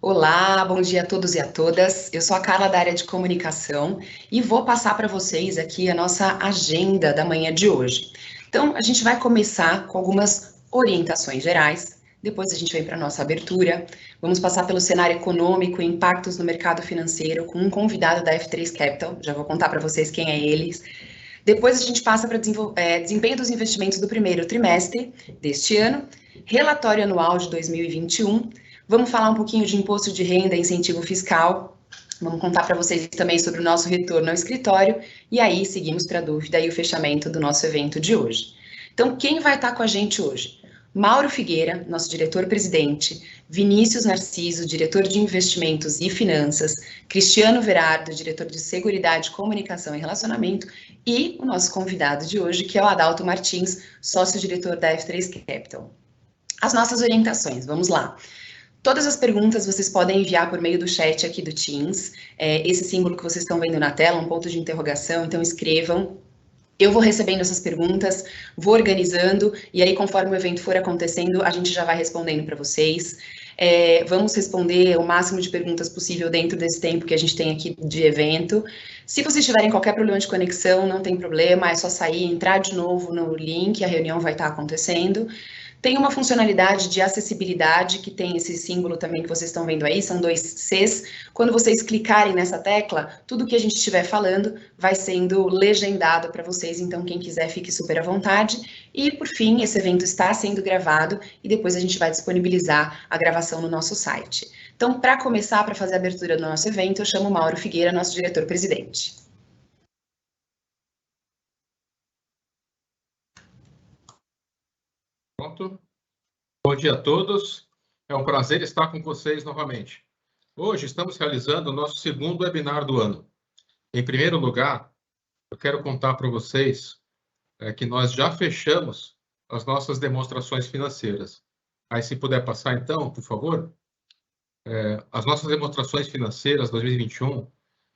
Olá, bom dia a todos e a todas. Eu sou a Carla da área de comunicação e vou passar para vocês aqui a nossa agenda da manhã de hoje. Então, a gente vai começar com algumas orientações gerais, depois a gente vem para a nossa abertura, vamos passar pelo cenário econômico e impactos no mercado financeiro com um convidado da F3 Capital, já vou contar para vocês quem é ele. Depois a gente passa para desempenho dos investimentos do primeiro trimestre deste ano, relatório anual de 2021. Vamos falar um pouquinho de imposto de renda e incentivo fiscal. Vamos contar para vocês também sobre o nosso retorno ao escritório. E aí seguimos para a dúvida e o fechamento do nosso evento de hoje. Então, quem vai estar com a gente hoje? Mauro Figueira, nosso diretor-presidente, Vinícius Narciso, diretor de investimentos e finanças, Cristiano Verardo, diretor de seguridade, comunicação e relacionamento, e o nosso convidado de hoje, que é o Adalto Martins, sócio-diretor da F3 Capital. As nossas orientações, vamos lá. Todas as perguntas vocês podem enviar por meio do chat aqui do Teams, esse símbolo que vocês estão vendo na tela, um ponto de interrogação, então escrevam. Eu vou recebendo essas perguntas, vou organizando, e aí conforme o evento for acontecendo, a gente já vai respondendo para vocês. Vamos responder o máximo de perguntas possível dentro desse tempo que a gente tem aqui de evento. Se vocês tiverem qualquer problema de conexão, não tem problema, é só sair, entrar de novo no link, a reunião vai estar acontecendo. Tem uma funcionalidade de acessibilidade, que tem esse símbolo também que vocês estão vendo aí, são 2 Cs. Quando vocês clicarem nessa tecla, tudo que a gente estiver falando vai sendo legendado para vocês, então quem quiser fique super à vontade. E, por fim, esse evento está sendo gravado e depois a gente vai disponibilizar a gravação no nosso site. Então, para começar, para fazer a abertura do nosso evento, eu chamo o Mauro Figueira, nosso diretor-presidente. Pronto. Bom dia a todos. É um prazer estar com vocês novamente. Hoje estamos realizando o nosso segundo webinar do ano. Em primeiro lugar, eu quero contar para vocês que nós já fechamos as nossas demonstrações financeiras. Aí, se puder passar então, por favor. As nossas demonstrações financeiras 2021,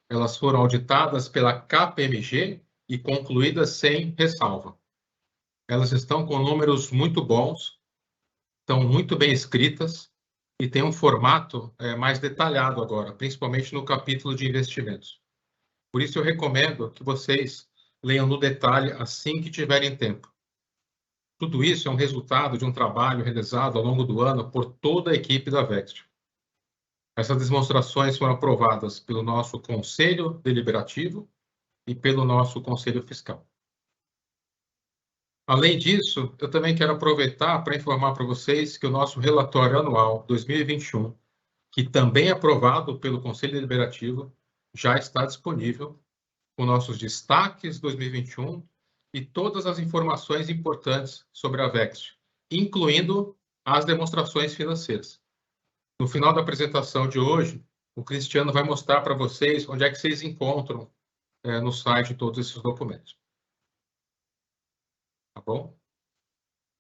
elas foram auditadas pela KPMG e concluídas sem ressalva. Elas estão com números muito bons, estão muito bem escritas e tem um formato mais detalhado agora, principalmente no capítulo de investimentos. Por isso eu recomendo que vocês leiam no detalhe assim que tiverem tempo. Tudo isso é um resultado de um trabalho realizado ao longo do ano por toda a equipe da Vextio. Essas demonstrações foram aprovadas pelo nosso Conselho Deliberativo e pelo nosso Conselho Fiscal. Além disso, eu também quero aproveitar para informar para vocês que o nosso relatório anual 2021, que também é aprovado pelo Conselho Deliberativo, já está disponível com nossos destaques 2021 e todas as informações importantes sobre a Vextio, incluindo as demonstrações financeiras. No final da apresentação de hoje, o Cristiano vai mostrar para vocês onde é que vocês encontram no site todos esses documentos. Tá bom?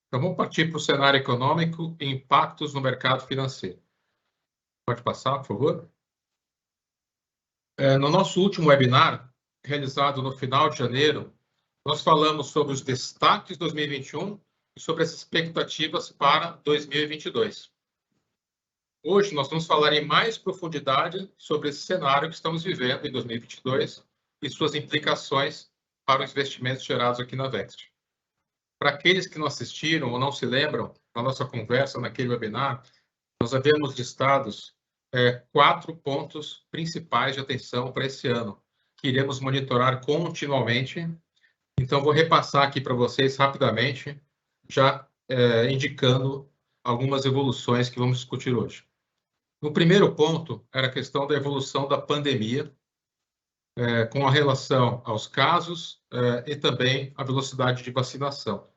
Então, vamos partir para o cenário econômico e impactos no mercado financeiro. Pode passar, por favor? No nosso último webinar, realizado no final de janeiro, nós falamos sobre os destaques de 2021 e sobre as expectativas para 2022. Hoje, nós vamos falar em mais profundidade sobre esse cenário que estamos vivendo em 2022 e suas implicações para os investimentos gerados aqui na Vextio. Para aqueles que não assistiram ou não se lembram da nossa conversa naquele webinar, nós havíamos listados 4 pontos principais de atenção para esse ano, que iremos monitorar continuamente. Então, vou repassar aqui para vocês rapidamente, já indicando algumas evoluções que vamos discutir hoje. No primeiro ponto, era a questão da evolução da pandemia, com a relação aos casos e também a velocidade de vacinação,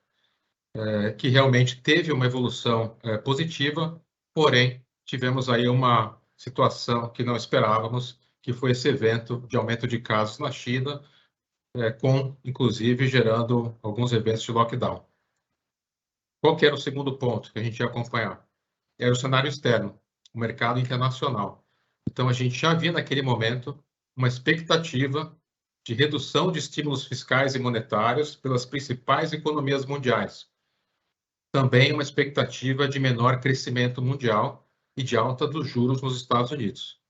que realmente teve uma evolução positiva, porém, tivemos aí uma situação que não esperávamos, que foi esse evento de aumento de casos na China, inclusive, gerando alguns eventos de lockdown. Qual que era o segundo ponto que a gente ia acompanhar? Era o cenário externo, o mercado internacional. Então, a gente já via naquele momento uma expectativa de redução de estímulos fiscais e monetários pelas principais economias mundiais. Também uma expectativa de menor crescimento mundial, e de alta dos juros nos Estados Unidos.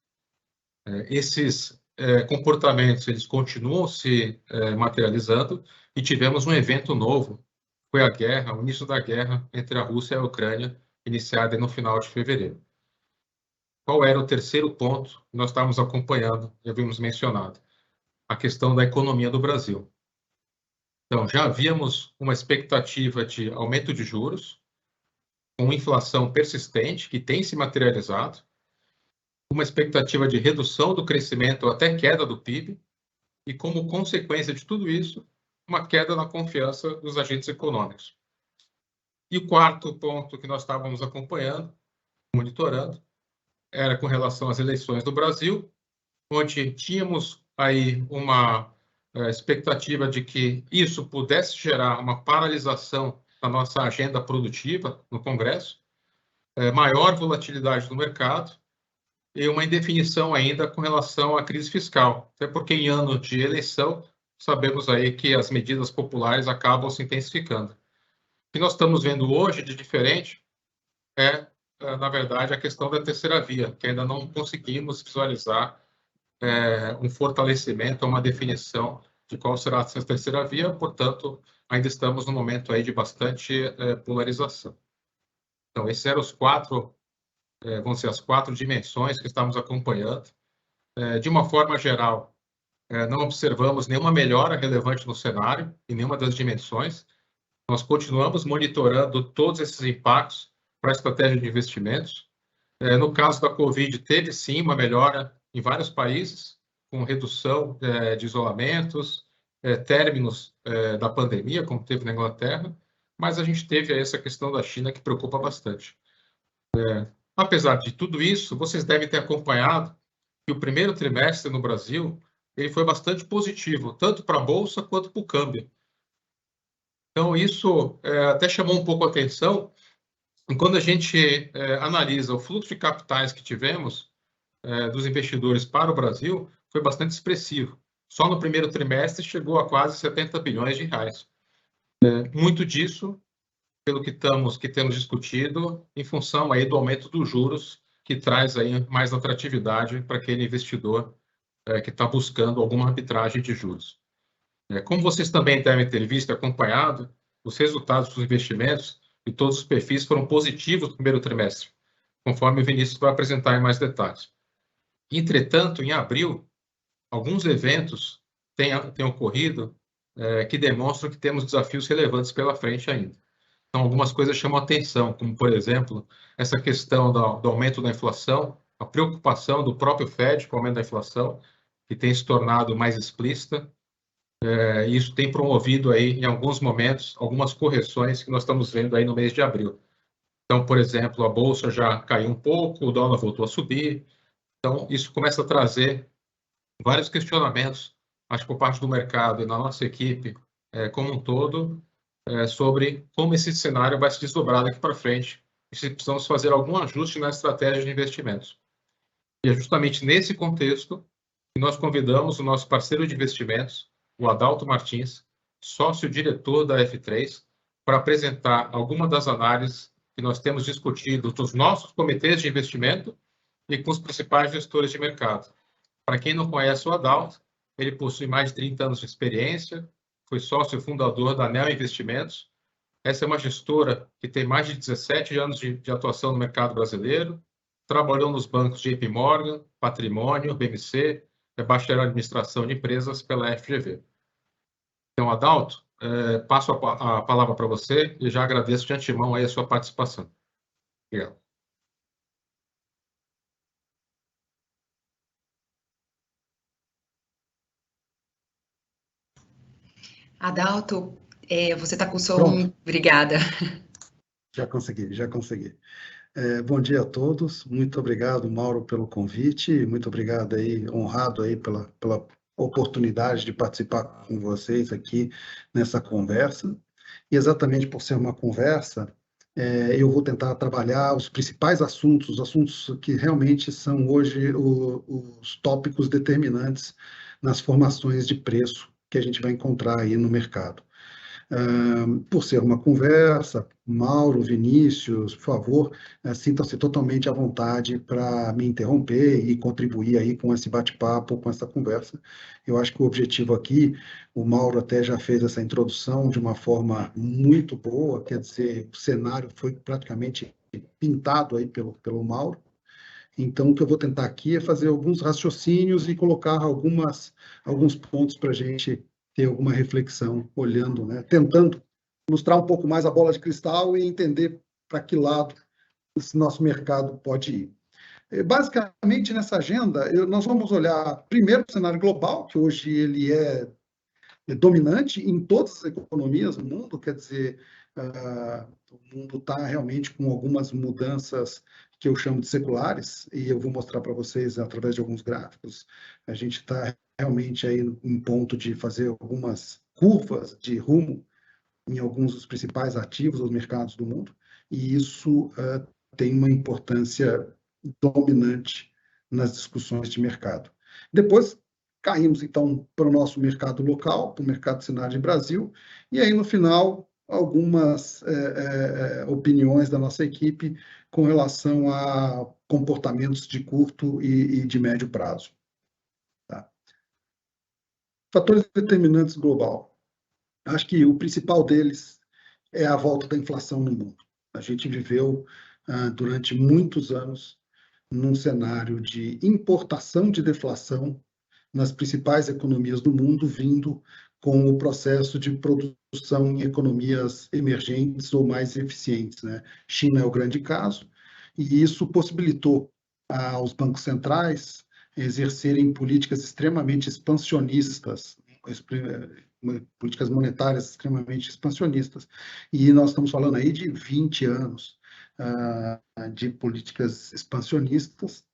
Esses comportamentos eles continuam se materializando e tivemos um evento novo, foi a guerra, o início da guerra entre a Rússia e a Ucrânia, iniciada no final de fevereiro. Qual era o terceiro ponto que nós estávamos acompanhando, já havíamos mencionado? A questão da economia do Brasil. Então, já havíamos uma expectativa de aumento de juros, com inflação persistente, que tem se materializado, uma expectativa de redução do crescimento ou até queda do PIB, e como consequência de tudo isso, uma queda na confiança dos agentes econômicos. E o quarto ponto que nós estávamos acompanhando, monitorando, era com relação às eleições do Brasil, onde tínhamos aí uma expectativa de que isso pudesse gerar uma paralisação da nossa agenda produtiva no Congresso, maior volatilidade no mercado e uma indefinição ainda com relação à crise fiscal. Até porque em ano de eleição, sabemos aí que as medidas populares acabam se intensificando. O que nós estamos vendo hoje de diferente na verdade, a questão da terceira via, que ainda não conseguimos visualizar um fortalecimento, uma definição de qual será essa terceira via, portanto, ainda estamos num momento aí de bastante polarização. Então, esses eram os quatro, vão ser as quatro dimensões que estamos acompanhando. De uma forma geral, não observamos nenhuma melhora relevante no cenário, em nenhuma das dimensões. Nós continuamos monitorando todos esses impactos para a estratégia de investimentos. No caso da Covid, teve sim uma melhora em vários países, com redução de isolamentos, términos da pandemia, como teve na Inglaterra, mas a gente teve aí essa questão da China que preocupa bastante. Apesar de tudo isso, vocês devem ter acompanhado que o primeiro trimestre no Brasil ele foi bastante positivo, tanto para a Bolsa quanto para o câmbio. Então, isso até chamou um pouco a atenção. E quando a gente analisa o fluxo de capitais que tivemos dos investidores para o Brasil, foi bastante expressivo. Só no primeiro trimestre chegou a quase 70 bilhões de reais. Muito disso, pelo que temos discutido, em função aí do aumento dos juros, que traz aí mais atratividade para aquele investidor que está buscando alguma arbitragem de juros. Como vocês também devem ter visto e acompanhado, os resultados dos investimentos e todos os perfis foram positivos no primeiro trimestre, conforme o Vinícius vai apresentar em mais detalhes. Entretanto, em abril, alguns eventos têm ocorrido que demonstram que temos desafios relevantes pela frente ainda. Então, algumas coisas chamam a atenção, como, por exemplo, essa questão do aumento da inflação, a preocupação do próprio FED com o aumento da inflação, que tem se tornado mais explícita. Isso tem promovido aí, em alguns momentos, algumas correções que nós estamos vendo aí no mês de abril. Então, por exemplo, a Bolsa já caiu um pouco, o dólar voltou a subir. Então, isso começa a trazer vários questionamentos, acho que por parte do mercado e na nossa equipe como um todo, sobre como esse cenário vai se desdobrar daqui para frente e se precisamos fazer algum ajuste na estratégia de investimentos. E é justamente nesse contexto que nós convidamos o nosso parceiro de investimentos, o Adalto Martins, sócio-diretor da F3, para apresentar alguma das análises que nós temos discutido nos nossos comitês de investimento e com os principais gestores de mercado. Para quem não conhece o Adalto, ele possui mais de 30 anos de experiência, foi sócio fundador da Neo Investimentos. Essa é uma gestora que tem mais de 17 anos de atuação no mercado brasileiro, trabalhou nos bancos JP Morgan, Patrimônio, BMC, é bacharel em administração de empresas pela FGV. Então, Adalto, passo a palavra para você e já agradeço de antemão aí a sua participação. Obrigado. Adalto, você está com o som... Obrigada. Já consegui. Bom dia a todos, muito obrigado, Mauro, pelo convite, muito obrigado aí, honrado aí pela oportunidade de participar com vocês aqui nessa conversa. E exatamente por ser uma conversa, eu vou tentar trabalhar os principais assuntos, os assuntos que realmente são hoje os tópicos determinantes nas formações de preço que a gente vai encontrar aí no mercado. por ser uma conversa. Mauro, Vinícius, por favor, sintam-se totalmente à vontade para me interromper e contribuir aí com esse bate-papo, com essa conversa. Eu acho que o objetivo aqui, o Mauro até já fez essa introdução de uma forma muito boa, quer dizer, o cenário foi praticamente pintado aí pelo Mauro. Então, o que eu vou tentar aqui é fazer alguns raciocínios e colocar alguns pontos para a gente ter alguma reflexão, olhando, né, tentando mostrar um pouco mais a bola de cristal e entender para que lado esse nosso mercado pode ir. Basicamente, nessa agenda, nós vamos olhar primeiro o cenário global, que hoje ele é dominante em todas as economias do mundo, quer dizer, o mundo está realmente com algumas mudanças que eu chamo de seculares, e eu vou mostrar para vocês através de alguns gráficos. A gente está realmente aí em ponto de fazer algumas curvas de rumo em alguns dos principais ativos dos mercados do mundo, e isso tem uma importância dominante nas discussões de mercado. Depois, caímos, então, para o nosso mercado local, para o mercado acionário de Brasil, e aí, no final, algumas opiniões da nossa equipe com relação a comportamentos de curto e de médio prazo. Tá? Fatores determinantes global. Acho que o principal deles é a volta da inflação no mundo. A gente viveu, durante muitos anos, num cenário de importação de deflação nas principais economias do mundo, vindo com o processo de produção em economias emergentes ou mais eficientes, né? China é o grande caso, e isso possibilitou aos bancos centrais exercerem políticas extremamente expansionistas, políticas monetárias extremamente expansionistas. E nós estamos falando aí de 20 anos de políticas expansionistas,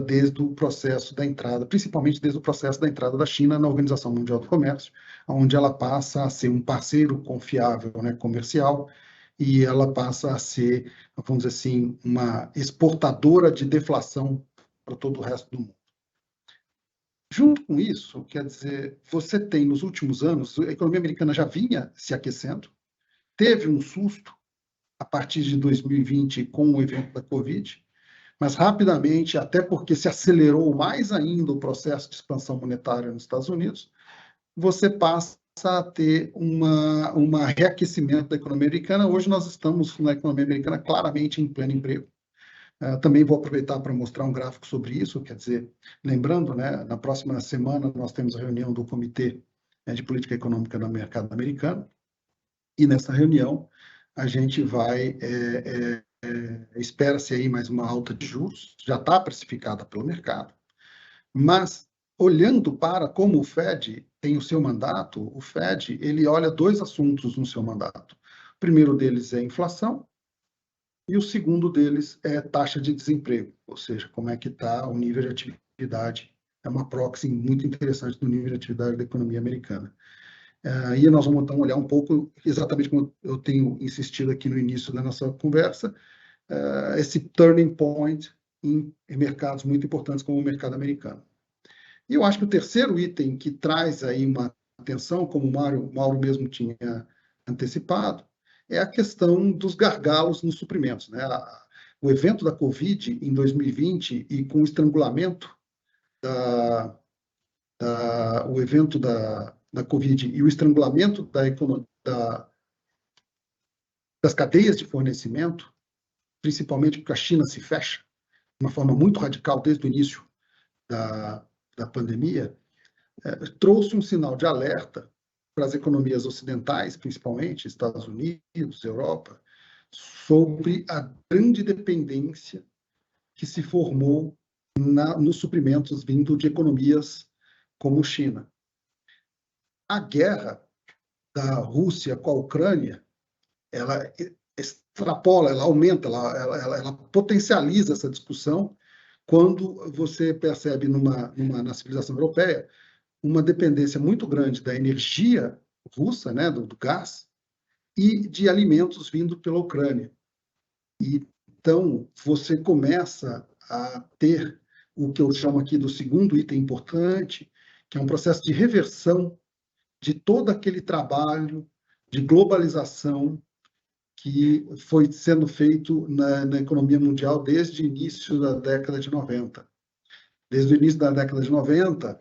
desde o processo da entrada, principalmente desde o processo da entrada da China na Organização Mundial do Comércio, onde ela passa a ser um parceiro confiável, né, comercial, e ela passa a ser, vamos dizer assim, uma exportadora de deflação para todo o resto do mundo. Junto com isso, quer dizer, você tem nos últimos anos, a economia americana já vinha se aquecendo, teve um susto a partir de 2020 com o evento da Covid, mas rapidamente, até porque se acelerou mais ainda o processo de expansão monetária nos Estados Unidos, você passa a ter um reaquecimento da economia americana. Hoje nós estamos na economia americana claramente em pleno emprego. Também vou aproveitar para mostrar um gráfico sobre isso, quer dizer, lembrando, né, na próxima semana nós temos a reunião do Comitê de Política Econômica no mercado americano, e nessa reunião a gente vai, espera-se aí mais uma alta de juros, já está precificada pelo mercado, mas olhando para como o Fed tem o seu mandato, o Fed ele olha dois assuntos no seu mandato. O primeiro deles é inflação, e o segundo deles é taxa de desemprego, ou seja, como é que está o nível de atividade. É uma proxy muito interessante do nível de atividade da economia americana. E nós vamos então olhar um pouco, exatamente como eu tenho insistido aqui no início da nossa conversa, esse turning point em mercados muito importantes como o mercado americano. E eu acho que o terceiro item que traz aí uma atenção, como o Mauro mesmo tinha antecipado, é a questão dos gargalos nos suprimentos, né? O evento da Covid em 2020 e com o estrangulamento o evento da Covid e o estrangulamento das cadeias de fornecimento, principalmente porque a China se fecha de uma forma muito radical desde o início da pandemia, trouxe um sinal de alerta para as economias ocidentais, principalmente Estados Unidos, Europa, sobre a grande dependência que se formou nos suprimentos vindo de economias como China. A guerra da Rússia com a Ucrânia, ela extrapola, ela aumenta, ela potencializa essa discussão quando você percebe na civilização europeia uma dependência muito grande da energia russa, né, do gás, e de alimentos vindo pela Ucrânia. E, então, você começa a ter o que eu chamo aqui do segundo item importante, que é um processo de reversão de todo aquele trabalho de globalização que foi sendo feito na economia mundial desde o início da década de 90. Desde o início da década de 90,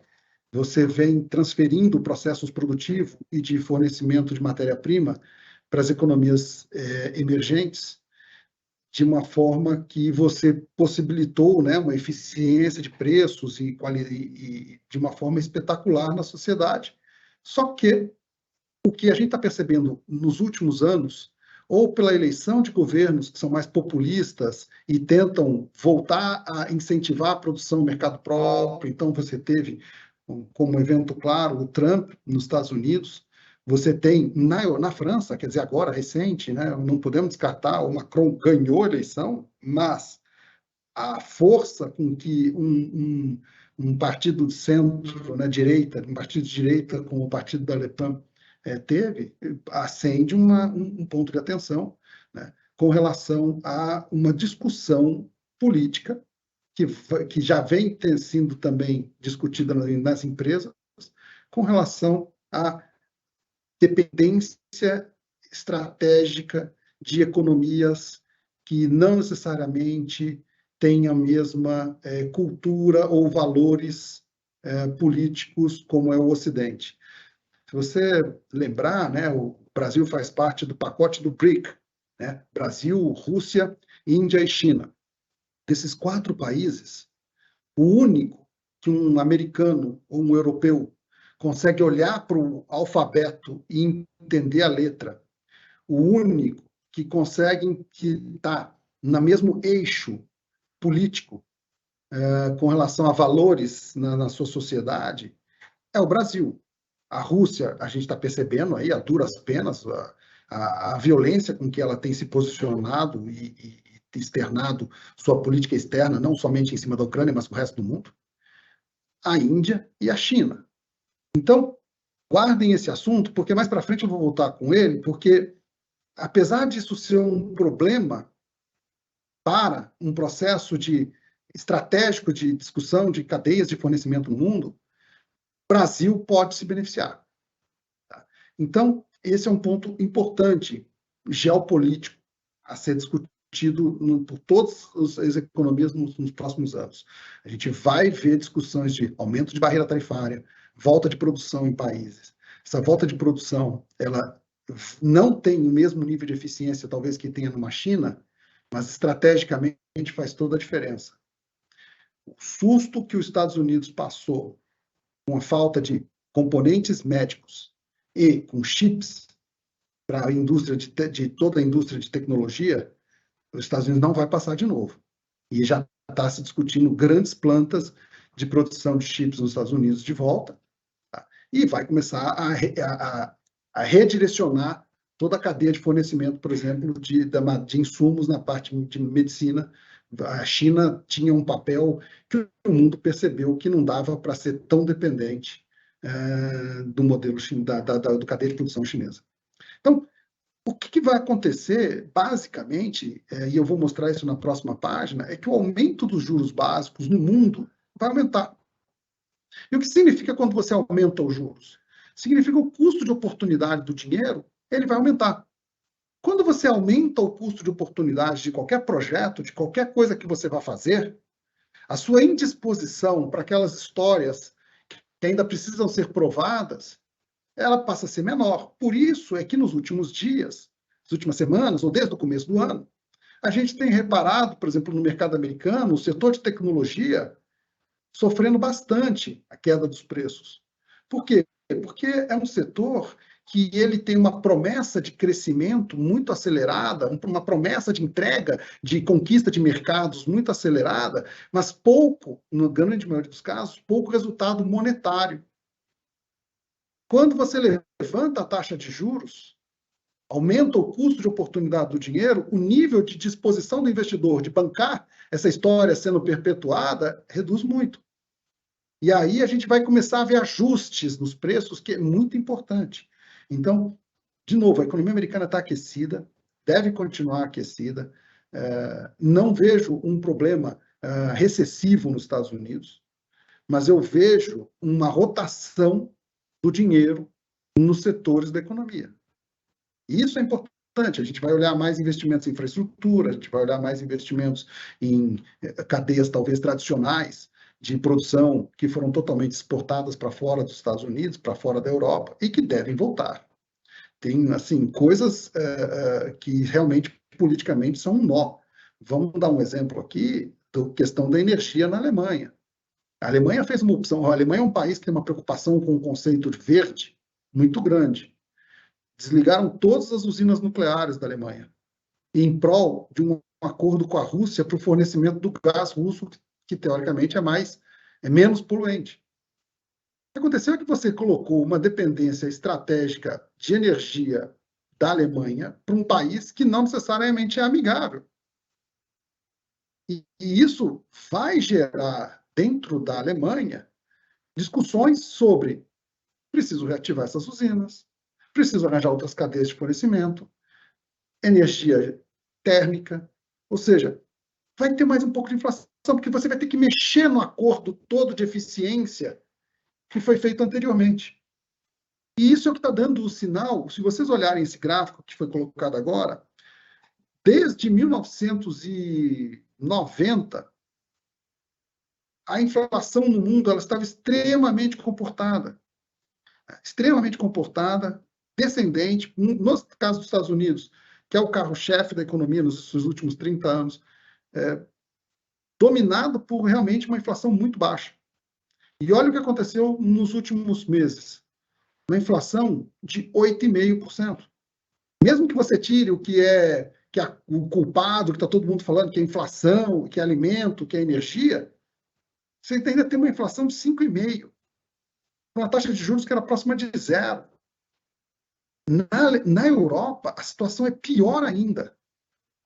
você vem transferindo processos produtivos e de fornecimento de matéria-prima para as economias emergentes, de uma forma que você possibilitou, né, uma eficiência de preços e de uma forma espetacular na sociedade. Só que o que a gente está percebendo nos últimos anos, ou pela eleição de governos que são mais populistas e tentam voltar a incentivar a produção no mercado próprio, então você teve como evento claro o Trump nos Estados Unidos, você tem na França, quer dizer, agora recente, né, não podemos descartar, o Macron ganhou a eleição, mas a força com que um partido de centro, né, direita, um partido de direita como o partido da Le Pen teve, acende um ponto de atenção, né, com relação a uma discussão política que já vem sendo também discutida nas empresas, com relação à dependência estratégica de economias que não necessariamente têm a mesma cultura ou valores políticos como é o Ocidente. Se você lembrar, né, o Brasil faz parte do pacote do BRIC, né, Brasil, Rússia, Índia e China. Desses 4 países, o único que um americano ou um europeu consegue olhar para o alfabeto e entender a letra, o único que consegue estar no mesmo eixo político com relação a valores na sua sociedade, é o Brasil. A Rússia, a gente está percebendo aí, a duras penas, a violência com que ela tem se posicionado e externado sua política externa, não somente em cima da Ucrânia, mas com o resto do mundo. A Índia e a China. Então, guardem esse assunto, porque mais para frente eu vou voltar com ele, porque apesar disso ser um problema para um processo estratégico de discussão de cadeias de fornecimento no mundo, o Brasil pode se beneficiar. Tá? Então, esse é um ponto importante, geopolítico, a ser discutido por todas as economias nos próximos anos. A gente vai ver discussões de aumento de barreira tarifária, volta de produção em países. Essa volta de produção, ela não tem o mesmo nível de eficiência, talvez, que tenha numa China, mas estrategicamente faz toda a diferença. O susto que os Estados Unidos passou com a falta de componentes médicos e com chips para a indústria de toda a indústria de tecnologia, os Estados Unidos não vai passar de novo. E já está se discutindo grandes plantas de produção de chips nos Estados Unidos de volta, tá? E vai começar a redirecionar toda a cadeia de fornecimento, por exemplo, de insumos na parte de medicina. A China tinha um papel que o mundo percebeu que não dava para ser tão dependente do modelo do cadeia de produção chinesa. Então, o que vai acontecer, basicamente, e eu vou mostrar isso na próxima página, é que o aumento dos juros básicos no mundo vai aumentar. E o que significa quando você aumenta os juros? Significa que o custo de oportunidade do dinheiro ele vai aumentar. Quando você aumenta o custo de oportunidade de qualquer projeto, de qualquer coisa que você vai fazer, a sua indisposição para aquelas histórias que ainda precisam ser provadas, ela passa a ser menor. Por isso é que nos últimos dias, nas últimas semanas, ou desde o começo do ano, a gente tem reparado, por exemplo, no mercado americano, o setor de tecnologia sofrendo bastante a queda dos preços. Por quê? Porque é um setor que ele tem uma promessa de crescimento muito acelerada, uma promessa de entrega, de conquista de mercados muito acelerada, mas pouco, na grande maioria dos casos, pouco resultado monetário. Quando você levanta a taxa de juros, aumenta o custo de oportunidade do dinheiro, o nível de disposição do investidor de bancar essa história sendo perpetuada reduz muito. E aí a gente vai começar a ver ajustes nos preços, que é muito importante. Então, de novo, a economia americana está aquecida, deve continuar aquecida. Não vejo um problema recessivo nos Estados Unidos, mas eu vejo uma rotação do dinheiro nos setores da economia. E isso é importante. A gente vai olhar mais investimentos em infraestrutura, a gente vai olhar mais investimentos em cadeias talvez tradicionais de produção que foram totalmente exportadas para fora dos Estados Unidos, para fora da Europa, e que devem voltar. Tem, assim, coisas que realmente, politicamente, são um nó. Vamos dar um exemplo aqui da questão da energia na Alemanha. A Alemanha fez uma opção. A Alemanha é um país que tem uma preocupação com o conceito de verde muito grande. Desligaram todas as usinas nucleares da Alemanha em prol de um acordo com a Rússia para o fornecimento do gás russo, que teoricamente é menos poluente. O que aconteceu é que você colocou uma dependência estratégica de energia da Alemanha para um país que não necessariamente é amigável. E isso vai gerar, dentro da Alemanha, discussões sobre preciso reativar essas usinas, preciso arranjar outras cadeias de fornecimento, energia térmica, ou seja, vai ter mais um pouco de inflação, porque você vai ter que mexer no acordo todo de eficiência que foi feito anteriormente. E isso é o que está dando o sinal, se vocês olharem esse gráfico que foi colocado agora, desde 1990, a inflação no mundo ela estava extremamente comportada, descendente, no caso dos Estados Unidos, que é o carro-chefe da economia nos últimos 30 anos, dominado por realmente uma inflação muito baixa. E olha o que aconteceu nos últimos meses. Uma inflação de 8,5%. Mesmo que você tire o que é o culpado, que está todo mundo falando, que é inflação, que é alimento, que é energia, você ainda tem uma inflação de 5,5%. Uma taxa de juros que era próxima de zero. Na Europa, a situação é pior ainda.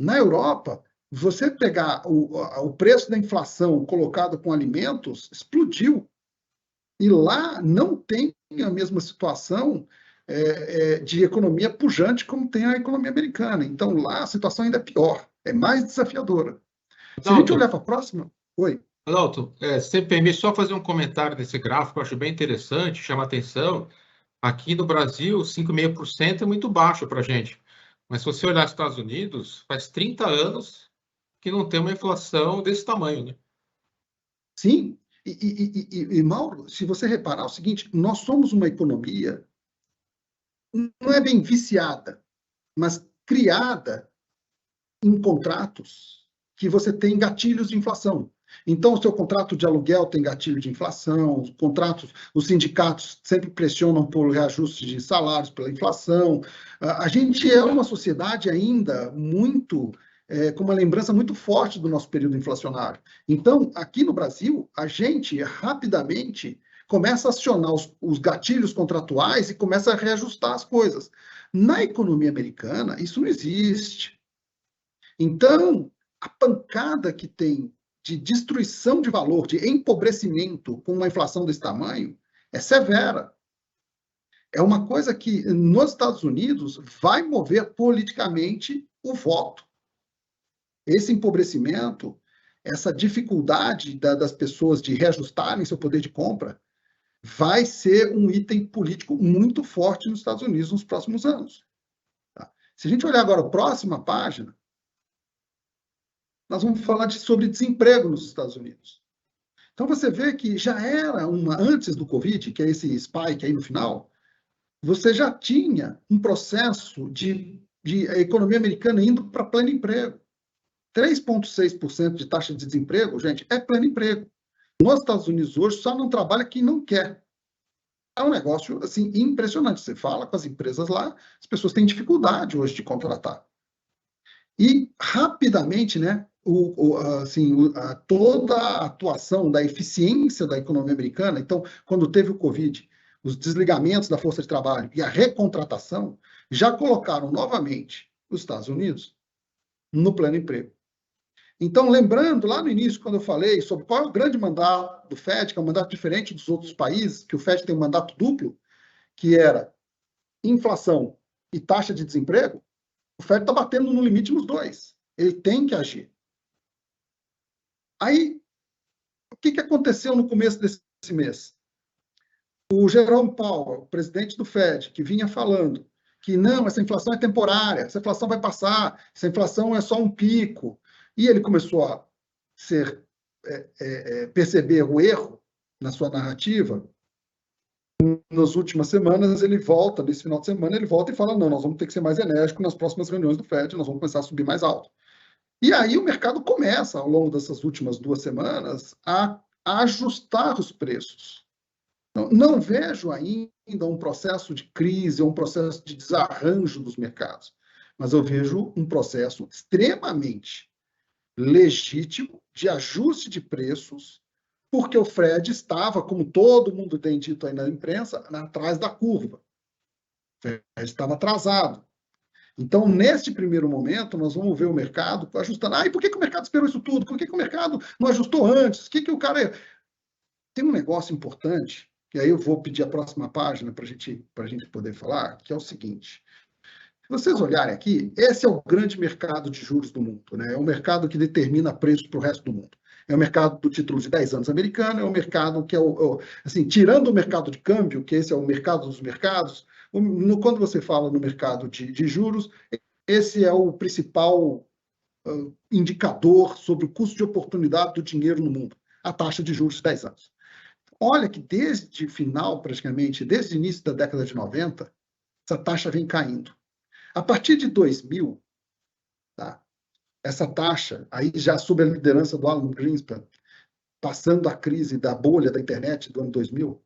Na Europa, você pegar o preço da inflação colocado com alimentos, explodiu. E lá não tem a mesma situação de economia pujante como tem a economia americana. Então, lá a situação ainda é pior, é mais desafiadora. Se a gente olhar para a próxima... Oi. Adalto, se me permite só fazer um comentário desse gráfico, eu acho bem interessante, chama atenção. Aqui no Brasil, 5,5% é muito baixo para a gente. Mas se você olhar os Estados Unidos, faz 30 anos que não tem uma inflação desse tamanho, né? Sim. E, Mauro, se você reparar o seguinte, nós somos uma economia, não é bem viciada, mas criada em contratos que você tem gatilhos de inflação. Então, o seu contrato de aluguel tem gatilho de inflação, os sindicatos sempre pressionam por reajuste de salários pela inflação. A gente é uma sociedade ainda muito... com uma lembrança muito forte do nosso período inflacionário. Então, aqui no Brasil, a gente rapidamente começa a acionar os gatilhos contratuais e começa a reajustar as coisas. Na economia americana, isso não existe. Então, a pancada que tem de destruição de valor, de empobrecimento com uma inflação desse tamanho, é severa. É uma coisa que, nos Estados Unidos, vai mover politicamente o voto. Esse empobrecimento, essa dificuldade das pessoas de reajustarem seu poder de compra, vai ser um item político muito forte nos Estados Unidos nos próximos anos. Tá? Se a gente olhar agora a próxima página, nós vamos falar sobre desemprego nos Estados Unidos. Então, você vê que já era antes do Covid, que é esse spike aí no final, você já tinha um processo de a economia americana indo para pleno emprego. 3,6% de taxa de desemprego, gente, é pleno emprego. Nos Estados Unidos hoje só não trabalha quem não quer. É um negócio assim impressionante. Você fala com as empresas lá, as pessoas têm dificuldade hoje de contratar. E rapidamente, né, toda a atuação da eficiência da economia americana, então, quando teve o Covid, os desligamentos da força de trabalho e a recontratação, já colocaram novamente os Estados Unidos no pleno emprego. Então, lembrando, lá no início, quando eu falei sobre qual é o grande mandato do FED, que é um mandato diferente dos outros países, que o FED tem um mandato duplo, que era inflação e taxa de desemprego, o FED está batendo no limite nos dois. Ele tem que agir. Aí, o que aconteceu no começo desse mês? o Jerome Powell, o presidente do Fed, que vinha falando que não, essa inflação é temporária, essa inflação vai passar, essa inflação é só um pico, e ele começou a perceber o erro na sua narrativa. Nas últimas semanas, nesse final de semana, ele volta e fala, não, nós vamos ter que ser mais enérgicos nas próximas reuniões do Fed, nós vamos começar a subir mais alto. E aí o mercado começa, ao longo dessas últimas 2 semanas, a ajustar os preços. Não vejo ainda um processo de crise, um processo de desarranjo dos mercados, mas eu vejo um processo extremamente legítimo de ajuste de preços, porque o Fed estava, como todo mundo tem dito aí na imprensa, atrás da curva. O Fed estava atrasado. Então, neste primeiro momento, nós vamos ver o mercado ajustando. E por que o mercado esperou isso tudo? Por que o mercado não ajustou antes? O cara... Tem um negócio importante, que aí eu vou pedir a próxima página para a gente poder falar, que é o seguinte. Se vocês olharem aqui, esse é o grande mercado de juros do mundo, né? É o mercado que determina preços para o resto do mundo. É o mercado do título de 10 anos americano, é o mercado que assim, tirando o mercado de câmbio, que esse é o mercado dos mercados, quando você fala no mercado de juros, esse é o principal indicador sobre o custo de oportunidade do dinheiro no mundo, a taxa de juros de 10 anos. Olha que desde final, praticamente, desde o início da década de 90, essa taxa vem caindo. A partir de 2000, tá, essa taxa, aí já sob a liderança do Alan Greenspan, passando a crise da bolha da internet do ano 2000,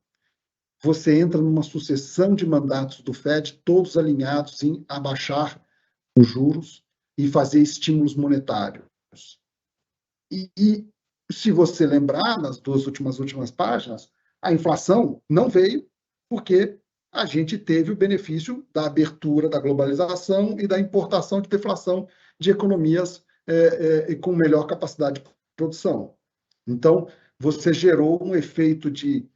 você entra numa sucessão de mandatos do Fed, todos alinhados em abaixar os juros e fazer estímulos monetários. E se você lembrar, nas 2 últimas páginas, a inflação não veio porque a gente teve o benefício da abertura da globalização e da importação de deflação de economias com melhor capacidade de produção. Então, você gerou um efeito de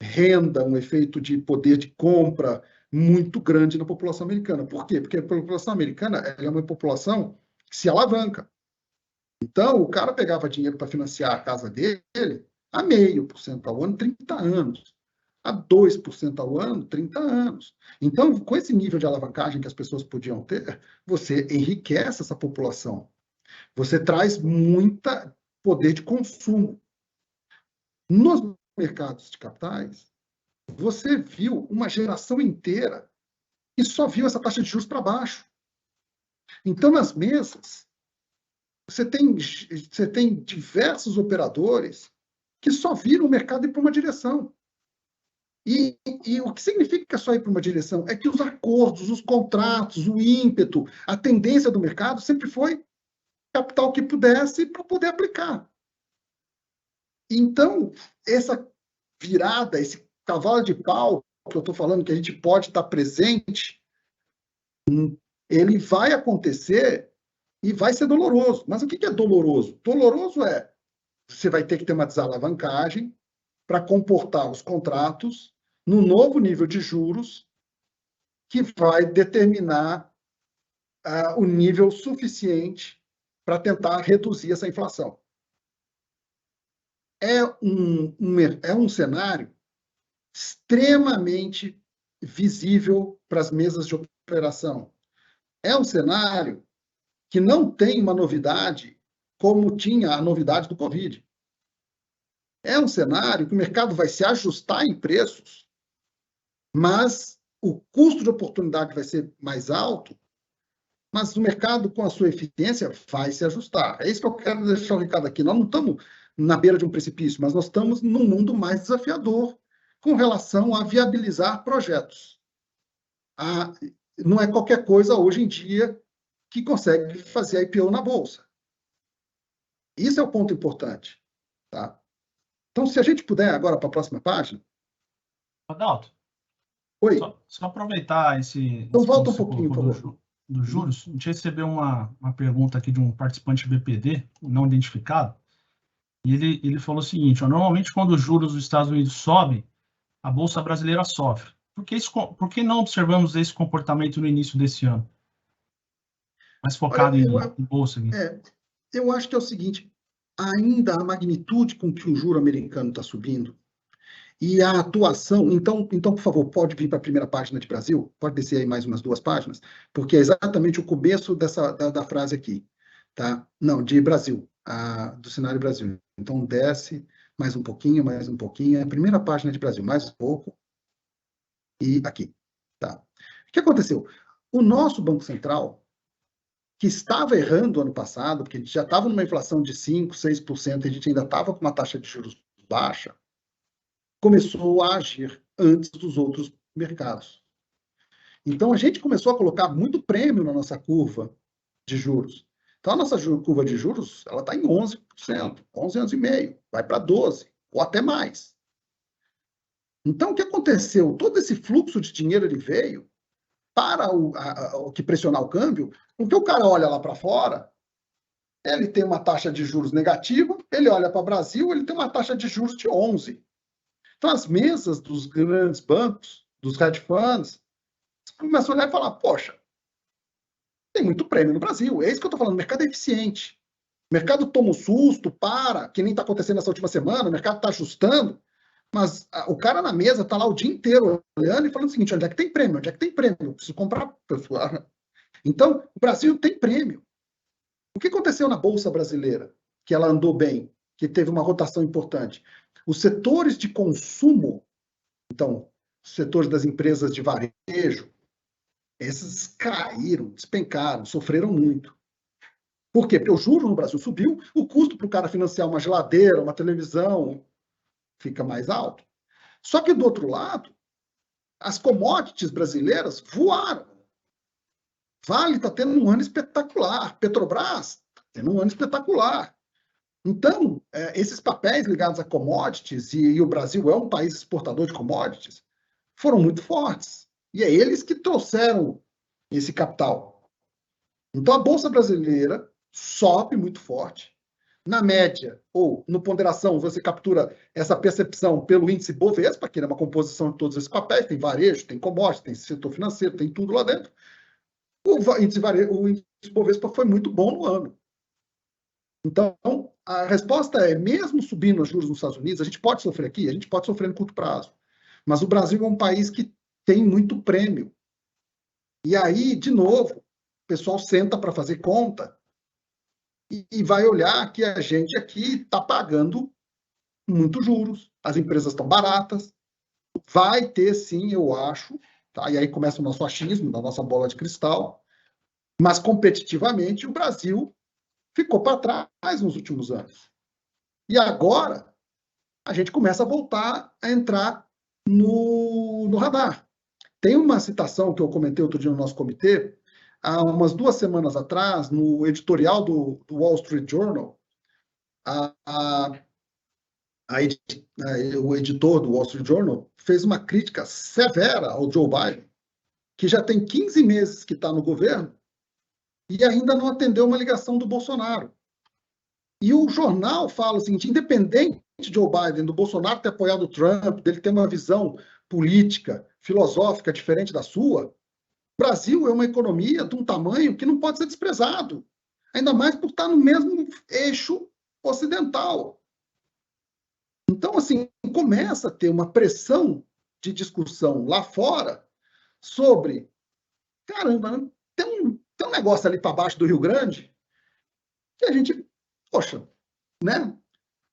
renda, um efeito de poder de compra muito grande na população americana. Por quê? Porque a população americana é uma população que se alavanca. Então, o cara pegava dinheiro para financiar a casa dele a 0,5% ao ano, 30 anos. A 2% ao ano, 30 anos. Então, com esse nível de alavancagem que as pessoas podiam ter, você enriquece essa população. Você traz muito poder de consumo. Nos mercados de capitais, você viu uma geração inteira que só viu essa taxa de juros para baixo. Então, nas mesas, você tem diversos operadores que só viram o mercado ir para uma direção. E o que significa só ir para uma direção? É que os acordos, os contratos, o ímpeto, a tendência do mercado sempre foi capital que pudesse para poder aplicar. Então, essa virada, esse cavalo de pau que eu estou falando que a gente pode estar presente, ele vai acontecer e vai ser doloroso. Mas o que é doloroso? Doloroso é você vai ter que ter uma desalavancagem para comportar os contratos no novo nível de juros que vai determinar o nível suficiente para tentar reduzir essa inflação. É um cenário extremamente visível para as mesas de operação. É um cenário que não tem uma novidade como tinha a novidade do Covid. É um cenário que o mercado vai se ajustar em preços, mas o custo de oportunidade vai ser mais alto, mas o mercado, com a sua eficiência, vai se ajustar. É isso que eu quero deixar o recado aqui. Nós não estamos na beira de um precipício, mas nós estamos num mundo mais desafiador com relação a viabilizar projetos. Não é qualquer coisa hoje em dia que consegue fazer IPO na Bolsa. Isso é o ponto importante. Tá? Então, se a gente puder, agora para a próxima página. Adalto. Oi. Só aproveitar Então, volta um pouquinho, por favor. Dos juros. A gente recebeu uma pergunta aqui de um participante BPD, não identificado, e ele falou o seguinte: normalmente, quando os juros dos Estados Unidos sobem, a Bolsa brasileira sofre. Por que não observamos esse comportamento no início desse ano? Mais focado em Bolsa. Eu acho que é o seguinte, ainda a magnitude com que o juro americano está subindo, E a atuação, então, por favor, pode vir para a primeira página de Brasil? Pode descer aí mais umas 2 páginas? Porque é exatamente o começo da frase aqui, tá? Não, de Brasil, do cenário Brasil. Então, desce mais um pouquinho, a primeira página de Brasil, mais um pouco, e aqui, tá? O que aconteceu? O nosso Banco Central, que estava errando ano passado, porque a gente já estava numa inflação de 5%, 6%, a gente ainda estava com uma taxa de juros baixa, começou a agir antes dos outros mercados. Então, a gente começou a colocar muito prêmio na nossa curva de juros. Então, a nossa curva de juros ela está em 11%, 11,5%, vai para 12%, ou até mais. Então, o que aconteceu? Todo esse fluxo de dinheiro ele veio para o que pressionar o câmbio, porque o cara olha lá para fora, ele tem uma taxa de juros negativa, ele olha para o Brasil, ele tem uma taxa de juros de 11%. Então, as mesas dos grandes bancos, dos hedge funds, começam a olhar e falar, poxa, tem muito prêmio no Brasil. É isso que eu estou falando, o mercado é eficiente. O mercado toma um susto, para, que nem está acontecendo nessa última semana, o mercado está ajustando, mas o cara na mesa está lá o dia inteiro olhando e falando o seguinte, onde é que tem prêmio? Onde é que tem prêmio? Eu preciso comprar. Então, o Brasil tem prêmio. O que aconteceu na Bolsa Brasileira? Que ela andou bem, que teve uma rotação importante. Os setores de consumo, então, os setores das empresas de varejo, esses caíram, despencaram, sofreram muito. Por quê? Porque o juro no Brasil subiu, o custo para o cara financiar uma geladeira, uma televisão, fica mais alto. Só que, do outro lado, as commodities brasileiras voaram. Vale está tendo um ano espetacular. Petrobras está tendo um ano espetacular. Então, esses papéis ligados a commodities, e o Brasil é um país exportador de commodities, foram muito fortes. E é eles que trouxeram esse capital. Então, a Bolsa Brasileira sobe muito forte. Na média, ou no ponderação, você captura essa percepção pelo índice Bovespa, que é uma composição de todos esses papéis, tem varejo, tem commodities, tem setor financeiro, tem tudo lá dentro. O índice Bovespa foi muito bom no ano. Então, a resposta é, mesmo subindo os juros nos Estados Unidos, a gente pode sofrer aqui? A gente pode sofrer no curto prazo. Mas o Brasil é um país que tem muito prêmio. E aí, de novo, o pessoal senta para fazer conta e vai olhar que a gente aqui está pagando muitos juros, as empresas estão baratas, vai ter sim, eu acho, tá? E aí começa o nosso achismo, da nossa bola de cristal, mas competitivamente o Brasil ficou para trás nos últimos anos. E agora a gente começa a voltar a entrar no radar. Tem uma citação que eu comentei outro dia no nosso comitê, há umas 2 semanas atrás, no editorial do Wall Street Journal, o editor do Wall Street Journal fez uma crítica severa ao Joe Biden, que já tem 15 meses que está no governo e ainda não atendeu uma ligação do Bolsonaro. E o jornal fala o seguinte, independente de Joe Biden, do Bolsonaro ter apoiado o Trump, dele ter uma visão política, filosófica diferente da sua, o Brasil é uma economia de um tamanho que não pode ser desprezado, ainda mais por estar no mesmo eixo ocidental. Então, assim, começa a ter uma pressão de discussão lá fora sobre, caramba, tem um negócio ali para baixo do Rio Grande que a gente, poxa, né,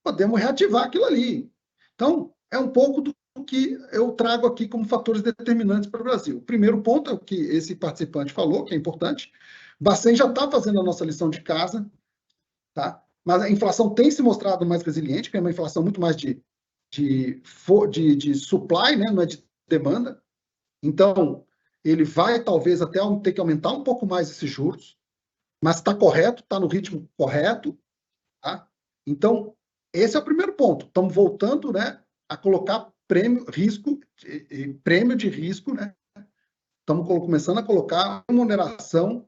podemos reativar aquilo ali. Então, é um pouco do que eu trago aqui como fatores determinantes para o Brasil. O primeiro ponto é o que esse participante falou, que é importante. Bacen já está fazendo a nossa lição de casa, tá? Mas a inflação tem se mostrado mais resiliente, porque é uma inflação muito mais de supply, né? Não é de demanda. Então, ele vai talvez até ter que aumentar um pouco mais esses juros, mas está correto, está no ritmo correto. Tá? Então, esse é o primeiro ponto. Estamos voltando, né, a colocar prêmio de risco, né? Estamos começando a colocar remuneração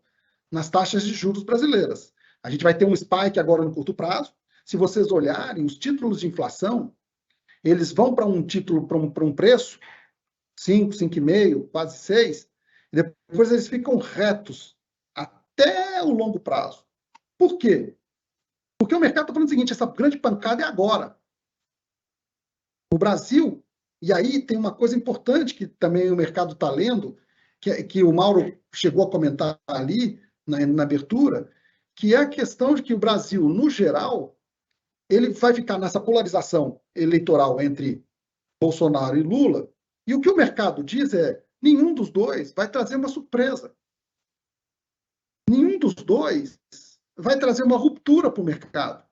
nas taxas de juros brasileiras. A gente vai ter um spike agora no curto prazo. Se vocês olharem, os títulos de inflação, eles vão para um título, para um preço, 5, 5,5, quase 6, e depois eles ficam retos até o longo prazo. Por quê? Porque o mercado está falando o seguinte, essa grande pancada é agora. O Brasil E aí tem uma coisa importante que também o mercado está lendo, que o Mauro chegou a comentar ali na abertura, que é a questão de que o Brasil, no geral, ele vai ficar nessa polarização eleitoral entre Bolsonaro e Lula, e o que o mercado diz é: nenhum dos dois vai trazer uma surpresa. Nenhum dos dois vai trazer uma ruptura para o mercado.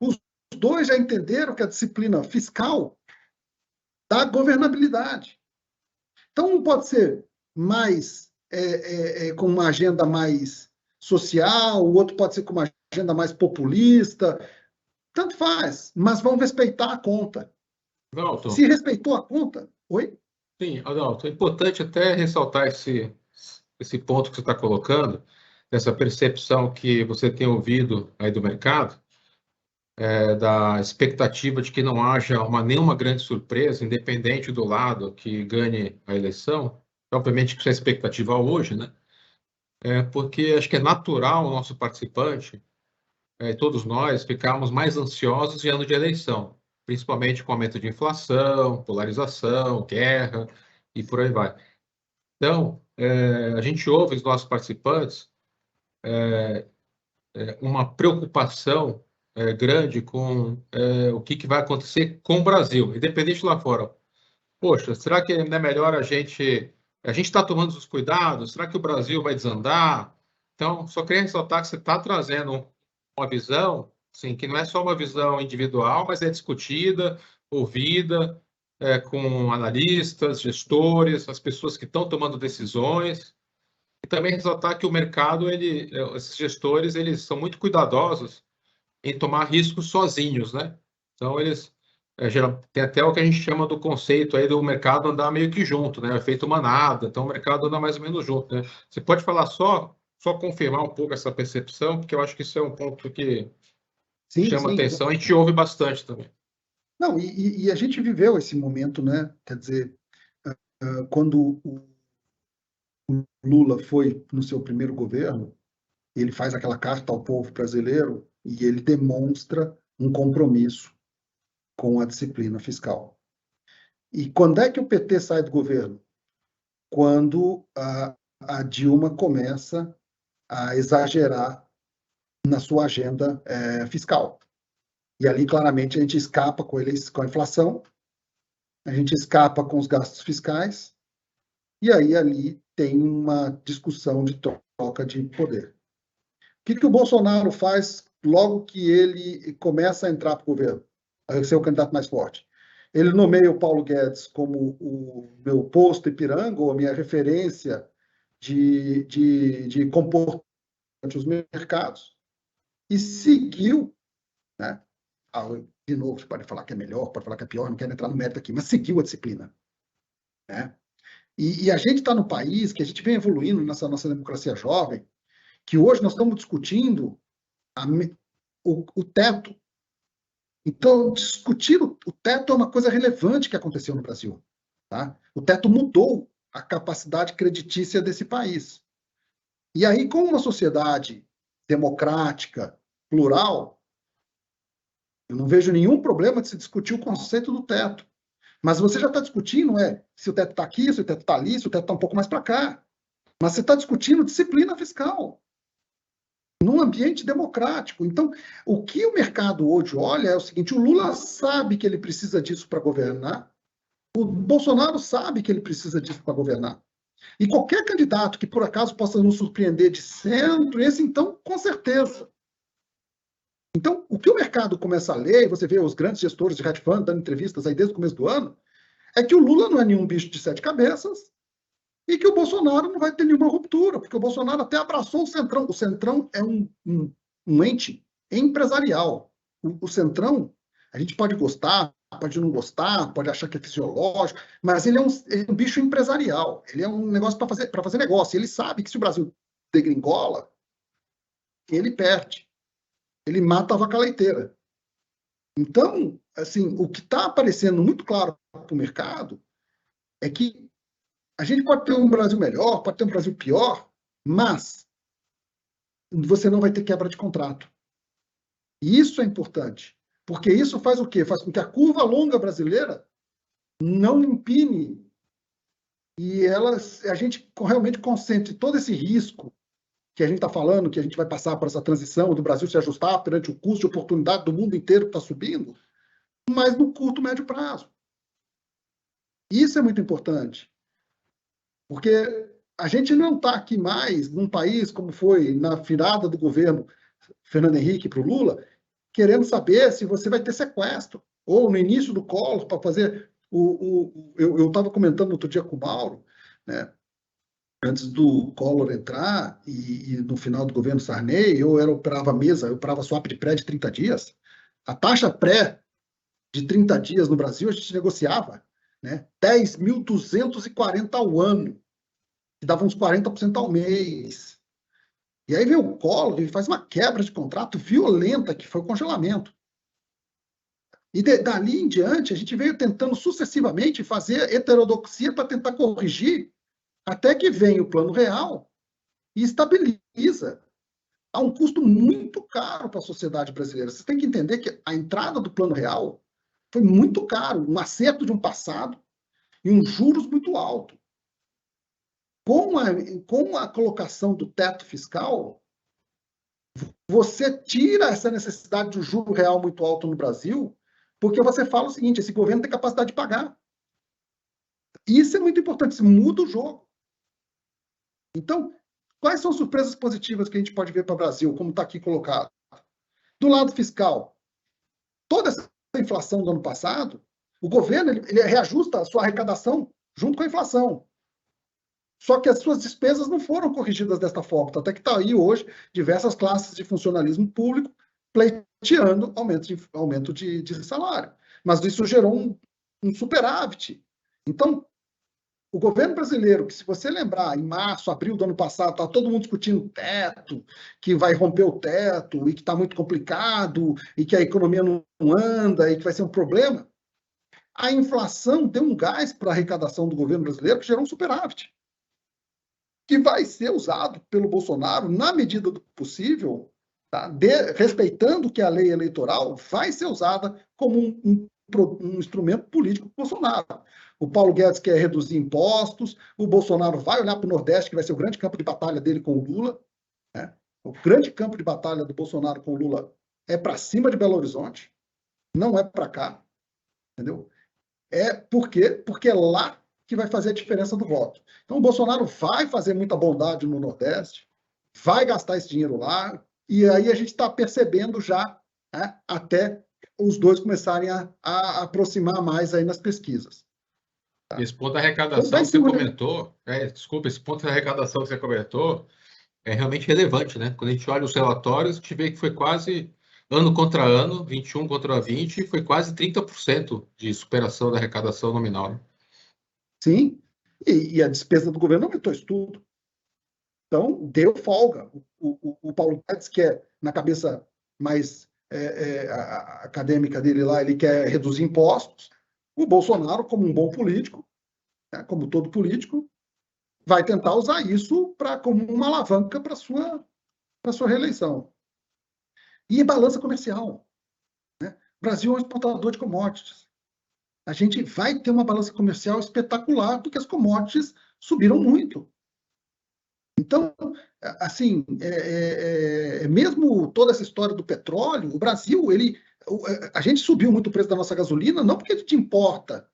Os dois já entenderam que a disciplina fiscal dá governabilidade. Então, um pode ser mais com uma agenda mais social, o outro pode ser com uma agenda mais populista. Tanto faz, mas vão respeitar a conta. Adalto, Se respeitou a conta, oi? sim, Adalto, é importante até ressaltar esse ponto que você está colocando, essa percepção que você tem ouvido aí do mercado, da expectativa de que não haja nenhuma grande surpresa, independente do lado que ganhe a eleição. Obviamente que isso é expectativa hoje, né? Porque acho que é natural o nosso participante, todos nós, ficarmos mais ansiosos em ano de eleição, principalmente com aumento de inflação, polarização, guerra e por aí vai. Então, a gente ouve os nossos participantes uma preocupação grande com o que vai acontecer com o Brasil, independente lá fora. Poxa, será que não é melhor a gente está tomando os cuidados? Será que o Brasil vai desandar? Então, só queria ressaltar que você está trazendo uma visão, sim, que não é só uma visão individual, mas é discutida, ouvida, com analistas, gestores, as pessoas que estão tomando decisões. E também ressaltar que o mercado, esses gestores, eles são muito cuidadosos em tomar riscos sozinhos, né? Então, eles tem até o que a gente chama do conceito aí do mercado andar meio que junto, né? O efeito manada. Então, o mercado anda mais ou menos junto, né? Você pode falar só confirmar um pouco essa percepção, porque eu acho que isso é um ponto que chama atenção, a gente ouve bastante também. Não, e a gente viveu esse momento, né? Quer dizer, quando o Lula foi no seu primeiro governo, ele faz aquela carta ao povo brasileiro e ele demonstra um compromisso com a disciplina fiscal. E quando é que o PT sai do governo? Quando a Dilma começa a exagerar na sua agenda fiscal. E ali, claramente, a gente escapa com a inflação, a gente escapa com os gastos fiscais, e aí ali tem uma discussão de troca de poder. O que o Bolsonaro faz logo que ele começa a entrar para o governo, a ser o candidato mais forte? Ele nomeia o Paulo Guedes como o meu posto Ipiranga, ou a minha referência de comportamento dos mercados, e seguiu, né? De novo, você pode falar que é melhor, pode falar que é pior, não quero entrar no mérito aqui, mas seguiu a disciplina, né? E a gente está no país que a gente vem evoluindo nessa nossa democracia jovem, que hoje nós estamos discutindo o teto. Então, discutir o teto é uma coisa relevante que aconteceu no Brasil. Tá? O teto mudou a capacidade creditícia desse país. E aí, com uma sociedade democrática, plural, eu não vejo nenhum problema de se discutir o conceito do teto. Mas você já está discutindo se o teto está aqui, se o teto está ali, se o teto está um pouco mais para cá. Mas você está discutindo disciplina fiscal num ambiente democrático. Então, o que o mercado hoje olha é o seguinte: o Lula sabe que ele precisa disso para governar, o Bolsonaro sabe que ele precisa disso para governar. E qualquer candidato que, por acaso, possa nos surpreender de centro, esse, então, com certeza. Então, o que o mercado começa a ler, e você vê os grandes gestores de hedge fund dando entrevistas aí desde o começo do ano, é que o Lula não é nenhum bicho de 7 cabeças e que o Bolsonaro não vai ter nenhuma ruptura, porque o Bolsonaro até abraçou o Centrão. O Centrão é um ente empresarial. O Centrão, a gente pode gostar, pode não gostar, pode achar que é fisiológico, mas ele é um bicho empresarial. Ele é um negócio para fazer negócio. Ele sabe que se o Brasil degringola, ele perde. Ele mata a vaca leiteira. Então, assim, o que está aparecendo muito claro para o mercado é que a gente pode ter um Brasil melhor, pode ter um Brasil pior, mas você não vai ter quebra de contrato. E isso é importante, porque isso faz o quê? Faz com que a curva longa brasileira não impine e a gente realmente concentre todo esse risco que a gente está falando, que a gente vai passar por essa transição do Brasil se ajustar perante o custo de oportunidade do mundo inteiro que está subindo, mas no curto, médio prazo. Isso é muito importante, porque a gente não está aqui mais num país como foi na virada do governo Fernando Henrique para o Lula, querendo saber se você vai ter sequestro, ou no início do Collor, para fazer eu estava comentando outro dia com o Mauro, né, antes do Collor entrar e no final do governo Sarney, eu operava mesa, eu operava swap de pré de 30 dias. A taxa pré de 30 dias no Brasil, a gente negociava, né, 10.240 ao ano, que dava uns 40% ao mês. E aí veio o Collor e faz uma quebra de contrato violenta, que foi o congelamento. E dali em diante, a gente veio tentando sucessivamente fazer heterodoxia para tentar corrigir, até que vem o Plano Real e estabiliza. Há um custo muito caro para a sociedade brasileira. Vocês têm que entender que a entrada do Plano Real foi muito caro, um acerto de um passado e um juros muito alto. Com a colocação do teto fiscal, você tira essa necessidade de um juro real muito alto no Brasil, porque você fala o seguinte, esse governo tem capacidade de pagar. Isso é muito importante, isso muda o jogo. Então, quais são as surpresas positivas que a gente pode ver para o Brasil, como está aqui colocado? Do lado fiscal, toda essa inflação do ano passado, o governo ele reajusta a sua arrecadação junto com a inflação. Só que as suas despesas não foram corrigidas desta forma. Até que está aí hoje diversas classes de funcionalismo público pleiteando aumento de salário. Mas isso gerou um superávit. Então, o governo brasileiro, que se você lembrar, em março, abril do ano passado, está todo mundo discutindo teto, que vai romper o teto, e que está muito complicado, e que a economia não anda, e que vai ser um problema, a inflação deu um gás para a arrecadação do governo brasileiro que gerou um superávit, que vai ser usado pelo Bolsonaro, na medida do possível, tá? Respeitando que a lei eleitoral vai ser usada como um instrumento político do Bolsonaro. O Paulo Guedes quer reduzir impostos, o Bolsonaro vai olhar para o Nordeste, que vai ser o grande campo de batalha dele com o Lula. Né? O grande campo de batalha do Bolsonaro com o Lula é para cima de Belo Horizonte, não é para cá. Entendeu? Por quê? Porque é lá que vai fazer a diferença do voto. Então, o Bolsonaro vai fazer muita bondade no Nordeste, vai gastar esse dinheiro lá, e aí a gente está percebendo já, né, até os dois começarem a aproximar mais aí nas pesquisas. Tá? Esse ponto da arrecadação que você comentou, esse ponto da arrecadação que você comentou é realmente relevante, né? Quando a gente olha os relatórios, a gente vê que foi quase ano contra ano, 21 contra 20, foi quase 30% de superação da arrecadação nominal. Né? Sim, e a despesa do governo aumentou isso tudo. Então, deu folga. O Paulo Guedes quer, na cabeça mais acadêmica dele lá, ele quer reduzir impostos. O Bolsonaro, como um bom político, né, como todo político, vai tentar usar isso como uma alavanca para a sua reeleição. E balança comercial. Né? O Brasil é um exportador de commodities. A gente vai ter uma balança comercial espetacular, porque as commodities subiram muito. Então, assim, mesmo toda essa história do petróleo, o Brasil, a gente subiu muito o preço da nossa gasolina, não porque a gente importa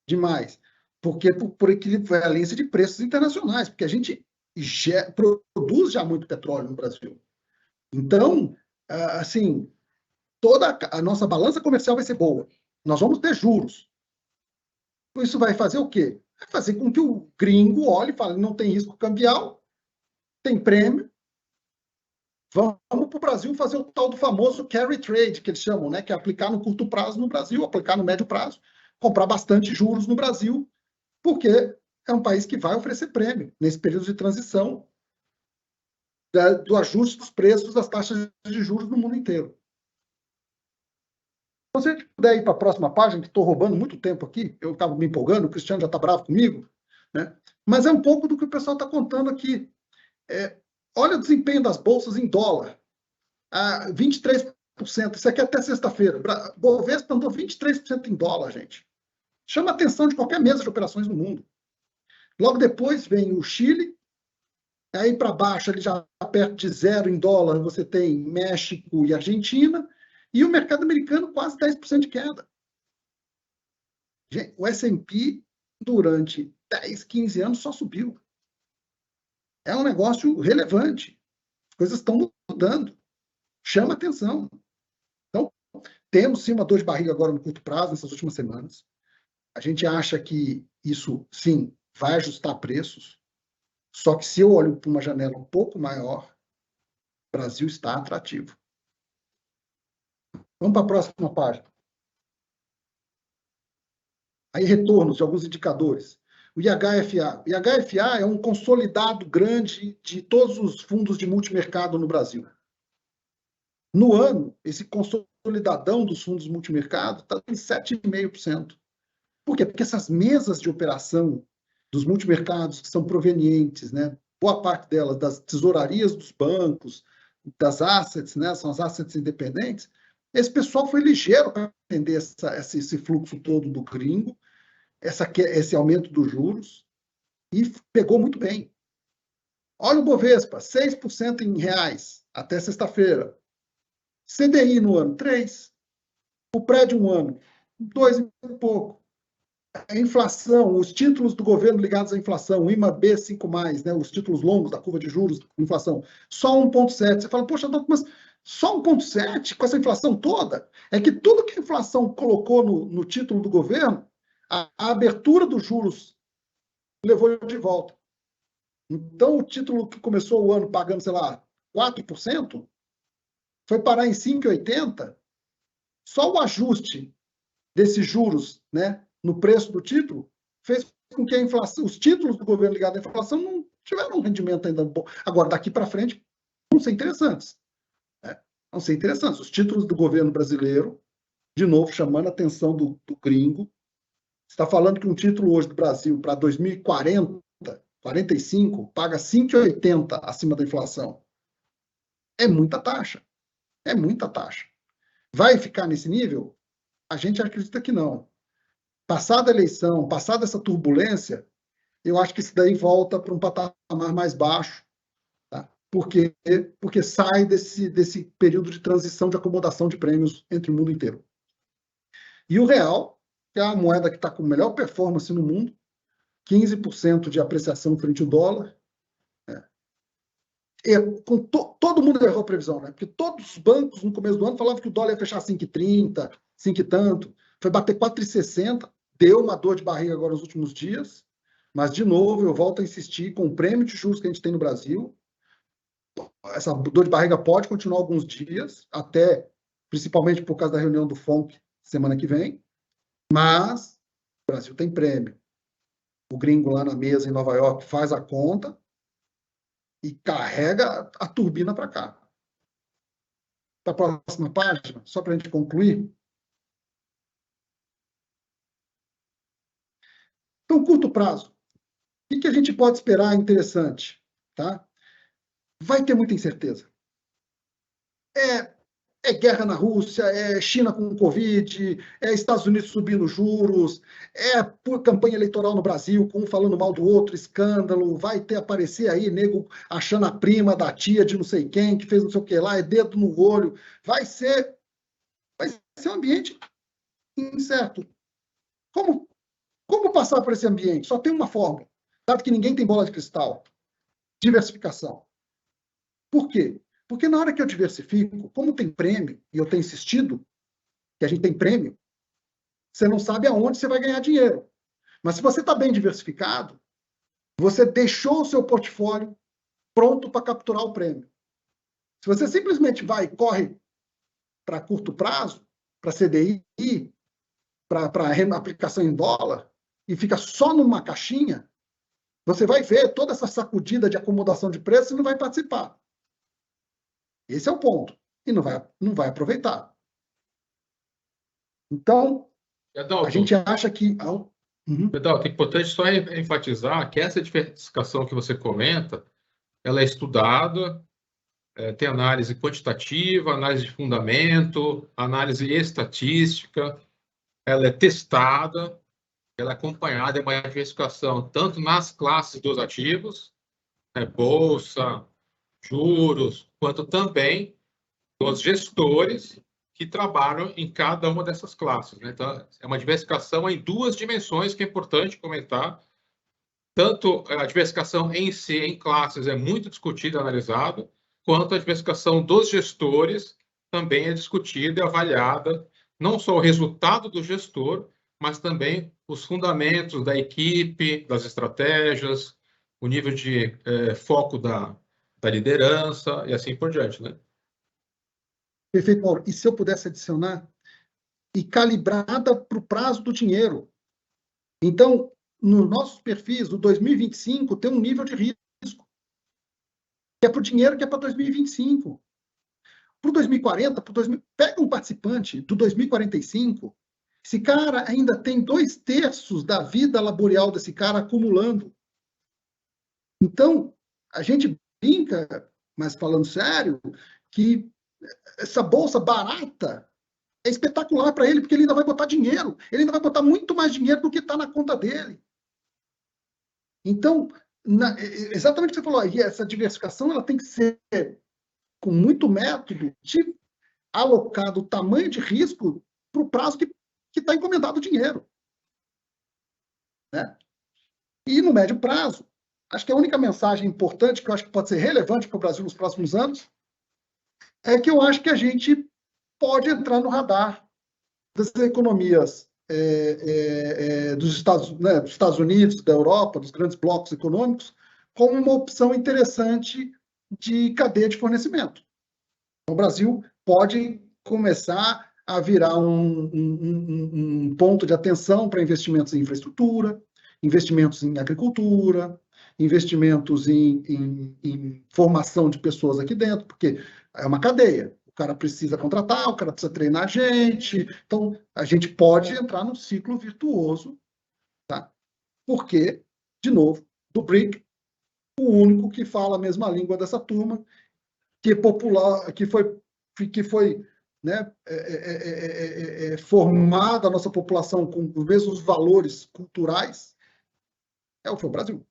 demais, porque por equivalência de preços internacionais, porque a gente produz já muito petróleo no Brasil. Então, assim, toda a nossa balança comercial vai ser boa. Nós vamos ter juros. Isso vai fazer o quê? Vai fazer com que o gringo olhe e fale, não tem risco cambial, tem prêmio, vamos para o Brasil fazer o tal do famoso carry trade, que eles chamam, né? Que é aplicar no curto prazo no Brasil, aplicar no médio prazo, comprar bastante juros no Brasil, porque é um país que vai oferecer prêmio nesse período de transição do ajuste dos preços das taxas de juros no mundo inteiro. Se você puder ir para a próxima página, que estou roubando muito tempo aqui, eu estava me empolgando, o Cristiano já está bravo comigo, né? Mas é um pouco do que o pessoal está contando aqui. Olha o desempenho das bolsas em dólar. 23%. Isso aqui é até sexta-feira. Bovespa andou 23% em dólar, gente. Chama a atenção de qualquer mesa de operações no mundo. Logo depois vem o Chile, aí para baixo, ele já perto de 0 em dólar, você tem México e Argentina, e o mercado americano quase 10% de queda. Gente, o S&P, durante 10, 15 anos, só subiu. É um negócio relevante. As coisas estão mudando. Chama atenção. Então, temos sim uma dor de barriga agora no curto prazo, nessas últimas semanas. A gente acha que isso, sim, vai ajustar preços. Só que se eu olho para uma janela um pouco maior, o Brasil está atrativo. Vamos para a próxima página. Aí, retornos de alguns indicadores. O IHFA. O IHFA é um consolidado grande de todos os fundos de multimercado no Brasil. No ano, esse consolidadão dos fundos multimercado está em 7,5%. Por quê? Porque essas mesas de operação dos multimercados que são provenientes, né, boa parte delas das tesourarias dos bancos, das assets, né, são as assets independentes, esse pessoal foi ligeiro para entender esse fluxo todo do gringo, esse aumento dos juros, e pegou muito bem. Olha o Bovespa, 6% em reais até sexta-feira. CDI no ano, 3%. O prédio um ano, 2 e pouco. A inflação, os títulos do governo ligados à inflação, o IMA-B 5+, né, os títulos longos da curva de juros, inflação, só 1,7. Você fala, poxa, mas só 1,7 com essa inflação toda? É que tudo que a inflação colocou no título do governo, a abertura dos juros levou de volta. Então, o título que começou o ano pagando, sei lá, 4%, foi parar em 5,80%. Só o ajuste desses juros, né, no preço do título fez com que a inflação, os títulos do governo ligados à inflação não tiveram um rendimento ainda bom. Agora, daqui para frente, vão ser interessantes. Né? Vão ser interessantes. Os títulos do governo brasileiro, de novo, chamando a atenção do gringo. Está falando que um título hoje do Brasil, para 2040, 45, paga 5,80 acima da inflação. É muita taxa. É muita taxa. Vai ficar nesse nível? A gente acredita que não. Passada a eleição, passada essa turbulência, eu acho que isso daí volta para um patamar mais baixo, tá? Porque sai desse período de transição de acomodação de prêmios entre o mundo inteiro. E o real, que é a moeda que está com melhor performance no mundo, 15% de apreciação frente ao dólar. Todo mundo errou a previsão, né? Porque todos os bancos, no começo do ano, falavam que o dólar ia fechar 5,30, 5 e tanto. Foi bater 4,60, deu uma dor de barriga agora nos últimos dias, mas, de novo, eu volto a insistir, com o prêmio de juros que a gente tem no Brasil, essa dor de barriga pode continuar alguns dias, até, principalmente por causa da reunião do FONC semana que vem, mas o Brasil tem prêmio. O gringo lá na mesa em Nova York faz a conta e carrega a turbina para cá. Para a próxima página, só para a gente concluir. Então, curto prazo. O que a gente pode esperar interessante? Tá? Vai ter muita incerteza. É guerra na Rússia, é China com Covid, é Estados Unidos subindo juros, é campanha eleitoral no Brasil, com um falando mal do outro, escândalo, vai aparecer aí, nego achando a prima da tia de não sei quem, que fez não sei o que lá, é dedo no olho. Vai ser um ambiente incerto. Como passar por esse ambiente? Só tem uma fórmula, dado que ninguém tem bola de cristal. Diversificação. Por quê? Porque na hora que eu diversifico, como tem prêmio, e eu tenho insistido que a gente tem prêmio, você não sabe aonde você vai ganhar dinheiro. Mas se você está bem diversificado, você deixou o seu portfólio pronto para capturar o prêmio. Se você simplesmente vai e corre para curto prazo, para CDI, para aplicação em dólar, e fica só numa caixinha, você vai ver toda essa sacudida de acomodação de preço e não vai participar. Esse é o ponto. E não vai aproveitar. Então, Adalto, a gente acha que... Adalto, é importante só enfatizar que essa diversificação que você comenta, ela é estudada, tem análise quantitativa, análise de fundamento, análise estatística, ela é testada, ela é acompanhada de uma diversificação tanto nas classes dos ativos, bolsa, juros, quanto também dos gestores que trabalham em cada uma dessas classes, né? Então, é uma diversificação em duas dimensões que é importante comentar. Tanto a diversificação em si, em classes, é muito discutida e analisada, quanto a diversificação dos gestores também é discutida e avaliada, não só o resultado do gestor, mas também os fundamentos da equipe, das estratégias, o nível de foco da liderança e assim por diante, né? Perfeito, Mauro. E se eu pudesse adicionar, e calibrada para o prazo do dinheiro. Então, nos nossos perfis, o 2025 tem um nível de risco, que é para o dinheiro que é para 2025. Para o 2040, pega um participante do 2045, esse cara ainda tem 2/3 da vida laboral desse cara acumulando. Então, a gente brinca, mas falando sério, que essa bolsa barata é espetacular para ele, porque ele ainda vai botar dinheiro, ele ainda vai botar muito mais dinheiro do que está na conta dele. Então, exatamente o que você falou, aí, essa diversificação ela tem que ser com muito método de alocar o tamanho de risco para o prazo que está encomendado o dinheiro. Né? E no médio prazo, acho que a única mensagem importante que eu acho que pode ser relevante para o Brasil nos próximos anos é que eu acho que a gente pode entrar no radar das economias dos Estados Unidos, da Europa, dos grandes blocos econômicos, como uma opção interessante de cadeia de fornecimento. O Brasil pode começar a virar um ponto de atenção para investimentos em infraestrutura, investimentos em agricultura, investimentos em formação de pessoas aqui dentro, porque é uma cadeia. O cara precisa contratar, o cara precisa treinar a gente. Então, a gente pode entrar num ciclo virtuoso, tá? Porque, de novo, do BRIC, o único que fala a mesma língua dessa turma, que é popular, que foi né, formada a nossa população com os mesmos valores culturais, foi o Brasil.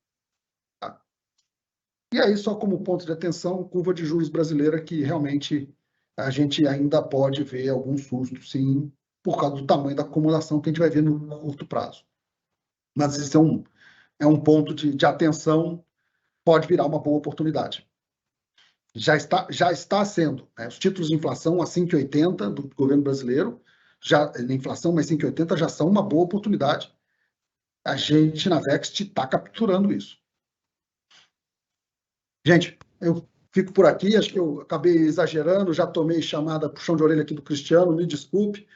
Tá? E aí, só como ponto de atenção, curva de juros brasileira, que realmente a gente ainda pode ver algum susto, sim, por causa do tamanho da acumulação que a gente vai ver no curto prazo. Mas isso é um ponto de atenção, pode virar uma boa oportunidade. Já está sendo. Né? Os títulos de inflação a 5,80 do governo brasileiro, na inflação mais 5,80 já são uma boa oportunidade. A gente na Vext está capturando isso. Gente, eu fico por aqui, acho que eu acabei exagerando, já tomei chamada puxão de orelha aqui do Cristiano, me desculpe,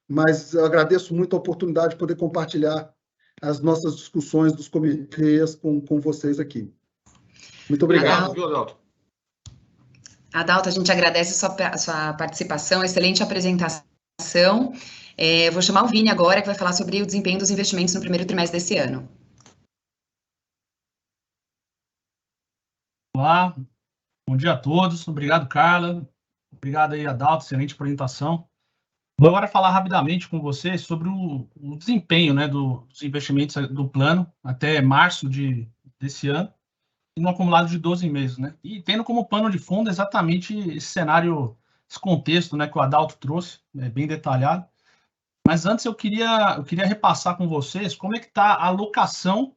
mas eu agradeço muito a oportunidade de poder compartilhar as nossas discussões dos comitês com vocês aqui. Muito obrigado. Adalto. Adalto, a gente agradece a sua participação, excelente apresentação. Vou chamar o Vini agora, que vai falar sobre o desempenho dos investimentos no primeiro trimestre desse ano. Olá, bom dia a todos. Obrigado, Carla. Obrigado aí, Adalto, excelente apresentação. Vou agora falar rapidamente com vocês sobre o desempenho, né, dos investimentos do plano até março desse ano, no acumulado de 12 meses, né? E tendo como pano de fundo exatamente esse cenário, esse contexto, né, que o Adalto trouxe, bem detalhado. Mas antes eu queria repassar com vocês como é que está a alocação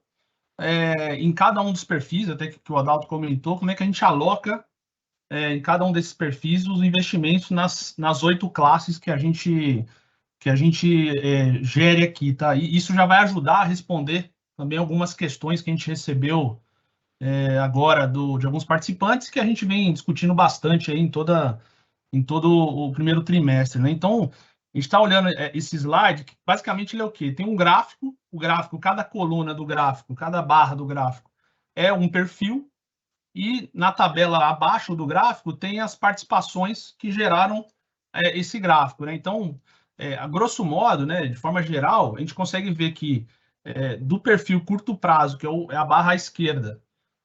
em cada um dos perfis, até que o Adalto comentou, como é que a gente aloca em cada um desses perfis os investimentos nas 8 classes que a gente gere aqui, tá? E isso já vai ajudar a responder também algumas questões que a gente recebeu agora de alguns participantes que a gente vem discutindo bastante aí em todo o primeiro trimestre, né? Então, a gente está olhando esse slide, que basicamente ele é o quê? Tem um gráfico, cada coluna do gráfico, cada barra do gráfico é um perfil, e na tabela abaixo do gráfico tem as participações que geraram esse gráfico, né? Então, a grosso modo, né, de forma geral, a gente consegue ver que do perfil curto prazo, que é a barra à esquerda,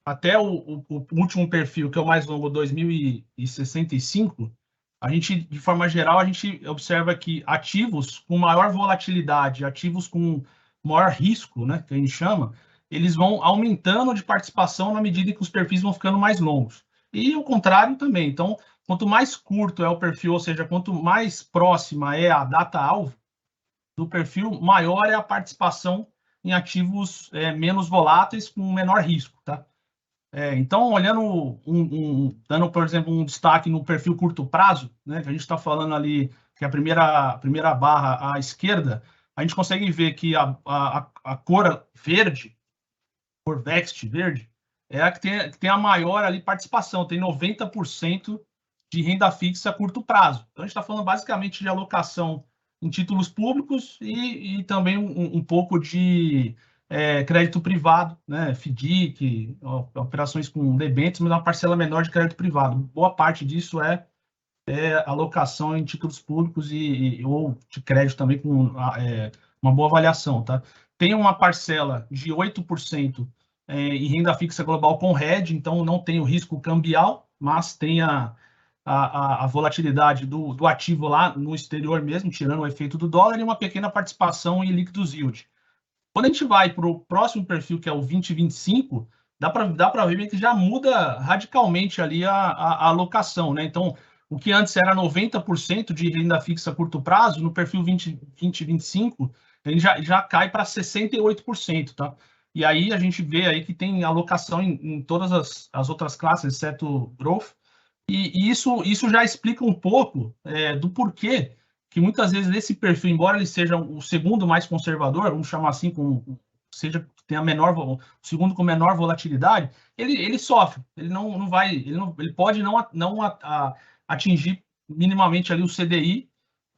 até o último perfil, que é o mais longo, 2065, a gente, de forma geral, a gente observa que ativos com maior volatilidade, ativos com maior risco, né, que a gente chama, eles vão aumentando de participação na medida que os perfis vão ficando mais longos. E o contrário também. Então, quanto mais curto é o perfil, ou seja, quanto mais próxima é a data-alvo do perfil, maior é a participação em ativos menos voláteis com menor risco, tá? Então, olhando, dando, por exemplo, um destaque no perfil curto prazo, né, que a gente está falando ali, que é a primeira barra à esquerda, a gente consegue ver que a cor verde, cor Vext verde, é a que tem a maior ali participação, tem 90% de renda fixa a curto prazo. Então, a gente está falando basicamente de alocação em títulos públicos e também um pouco de crédito privado, né, FDIC, operações com debêntures, mas uma parcela menor de crédito privado. Boa parte disso é alocação em títulos públicos ou de crédito também com uma boa avaliação, tá? Tem uma parcela de 8% em renda fixa global com hedge, então não tem o risco cambial, mas tem a volatilidade do ativo lá no exterior mesmo, tirando o efeito do dólar, e uma pequena participação em líquidos yield. Quando a gente vai para o próximo perfil, que é o 2025, dá para ver que já muda radicalmente ali a alocação, né? Então, o que antes era 90% de renda fixa a curto prazo, no perfil 2025, ele já cai para 68%, tá? E aí a gente vê aí que tem alocação em todas as outras classes, exceto growth, e isso já explica um pouco do porquê que muitas vezes esse perfil, embora ele seja o segundo mais conservador, vamos chamar assim, seja que tenha o segundo com menor volatilidade, ele sofre, ele não vai, ele pode não atingir minimamente ali o CDI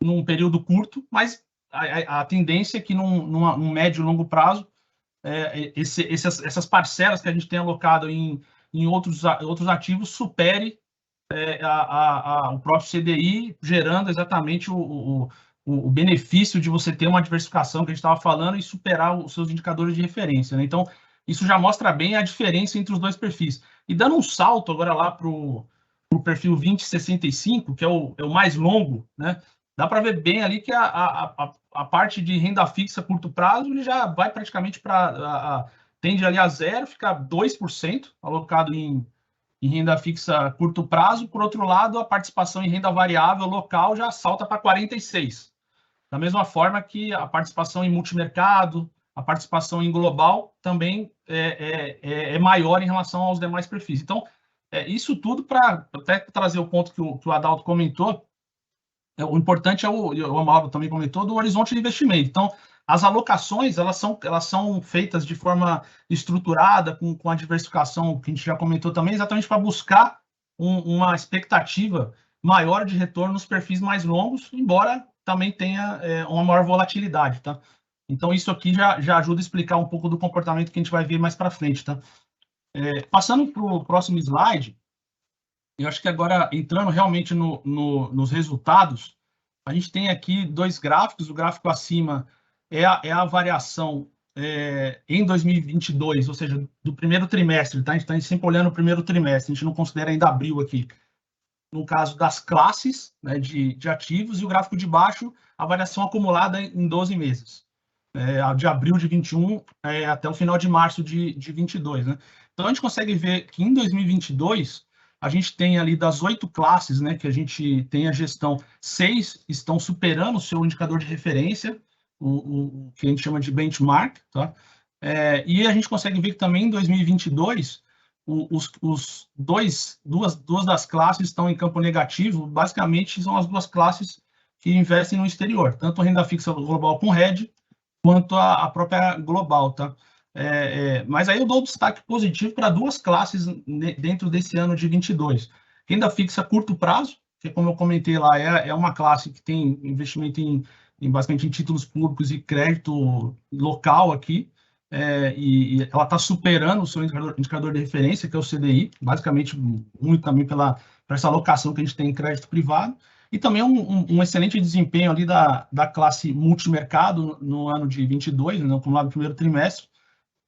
num período curto, mas a tendência é que num médio e longo prazo essas parcelas que a gente tem alocado em outros ativos supere o próprio CDI, gerando exatamente o benefício de você ter uma diversificação que a gente estava falando e superar os seus indicadores de referência, né? Então, isso já mostra bem a diferença entre os dois perfis. E dando um salto agora lá para o perfil 2065, que é o mais longo, né? Dá para ver bem ali que a parte de renda fixa a curto prazo ele já vai praticamente tende ali a zero, fica 2% alocado em renda fixa a curto prazo. Por outro lado, a participação em renda variável local já salta para 46%. Da mesma forma que a participação em multimercado, a participação em global também é maior em relação aos demais perfis. Então, isso tudo para até trazer o ponto que o Adalto comentou, o importante o Amauro também comentou, do horizonte de investimento. Então, as alocações, elas são feitas de forma estruturada, com a diversificação que a gente já comentou também, exatamente para buscar uma expectativa maior de retorno nos perfis mais longos, embora também tenha uma maior volatilidade, tá? Então, isso aqui já ajuda a explicar um pouco do comportamento que a gente vai ver mais para frente, tá? Passando para o próximo slide, eu acho que agora, entrando realmente nos resultados, a gente tem aqui dois gráficos. O gráfico acima é a variação em 2022, ou seja, do primeiro trimestre, tá? A gente está sempre olhando o primeiro trimestre, a gente não considera ainda abril aqui. No caso das classes, né, de ativos, e o gráfico de baixo, a variação acumulada em 12 meses. De abril de 21 até o final de março de 22, né? Então, a gente consegue ver que em 2022, a gente tem ali das 8 classes, né, que a gente tem a gestão, 6 estão superando o seu indicador de referência, o que a gente chama de benchmark, tá? E a gente consegue ver que também em 2022, duas das classes estão em campo negativo. Basicamente, são as duas classes que investem no exterior, tanto a renda fixa global com hedge, quanto a própria global, tá? Mas aí eu dou destaque positivo para duas classes dentro desse ano de 22. Renda fixa a curto prazo, que como eu comentei lá, é uma classe que tem investimento basicamente em títulos públicos e crédito local aqui, e ela está superando o seu indicador de referência, que é o CDI, basicamente muito também por essa alocação que a gente tem em crédito privado, e também um excelente desempenho ali da classe multimercado no ano de 22, no acumulado do primeiro trimestre,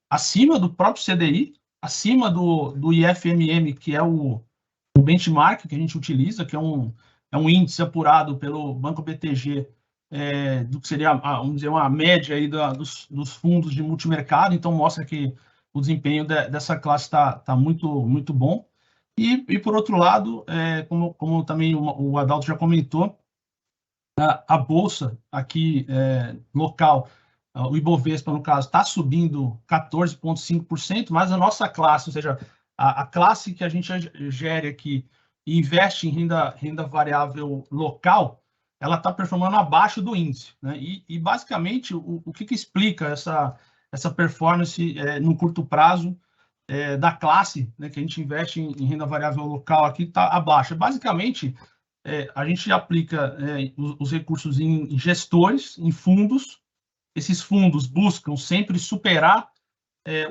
acima do próprio CDI, acima do IFMM, que é o benchmark que a gente utiliza, que é um índice apurado pelo Banco BTG do que seria, vamos dizer, uma média aí dos fundos de multimercado, então mostra que o desempenho dessa classe está muito, muito bom. E, por outro lado, como também o Adalto já comentou, a Bolsa aqui local, o Ibovespa, no caso, está subindo 14,5%, mas a nossa classe, ou seja, a classe que a gente gere aqui e investe em renda variável local, ela está performando abaixo do índice, né? E basicamente, o que explica essa performance no curto prazo da classe, né, que a gente investe em renda variável local aqui, está abaixo. Basicamente, a gente aplica os recursos em gestores, em fundos. Esses fundos buscam sempre superar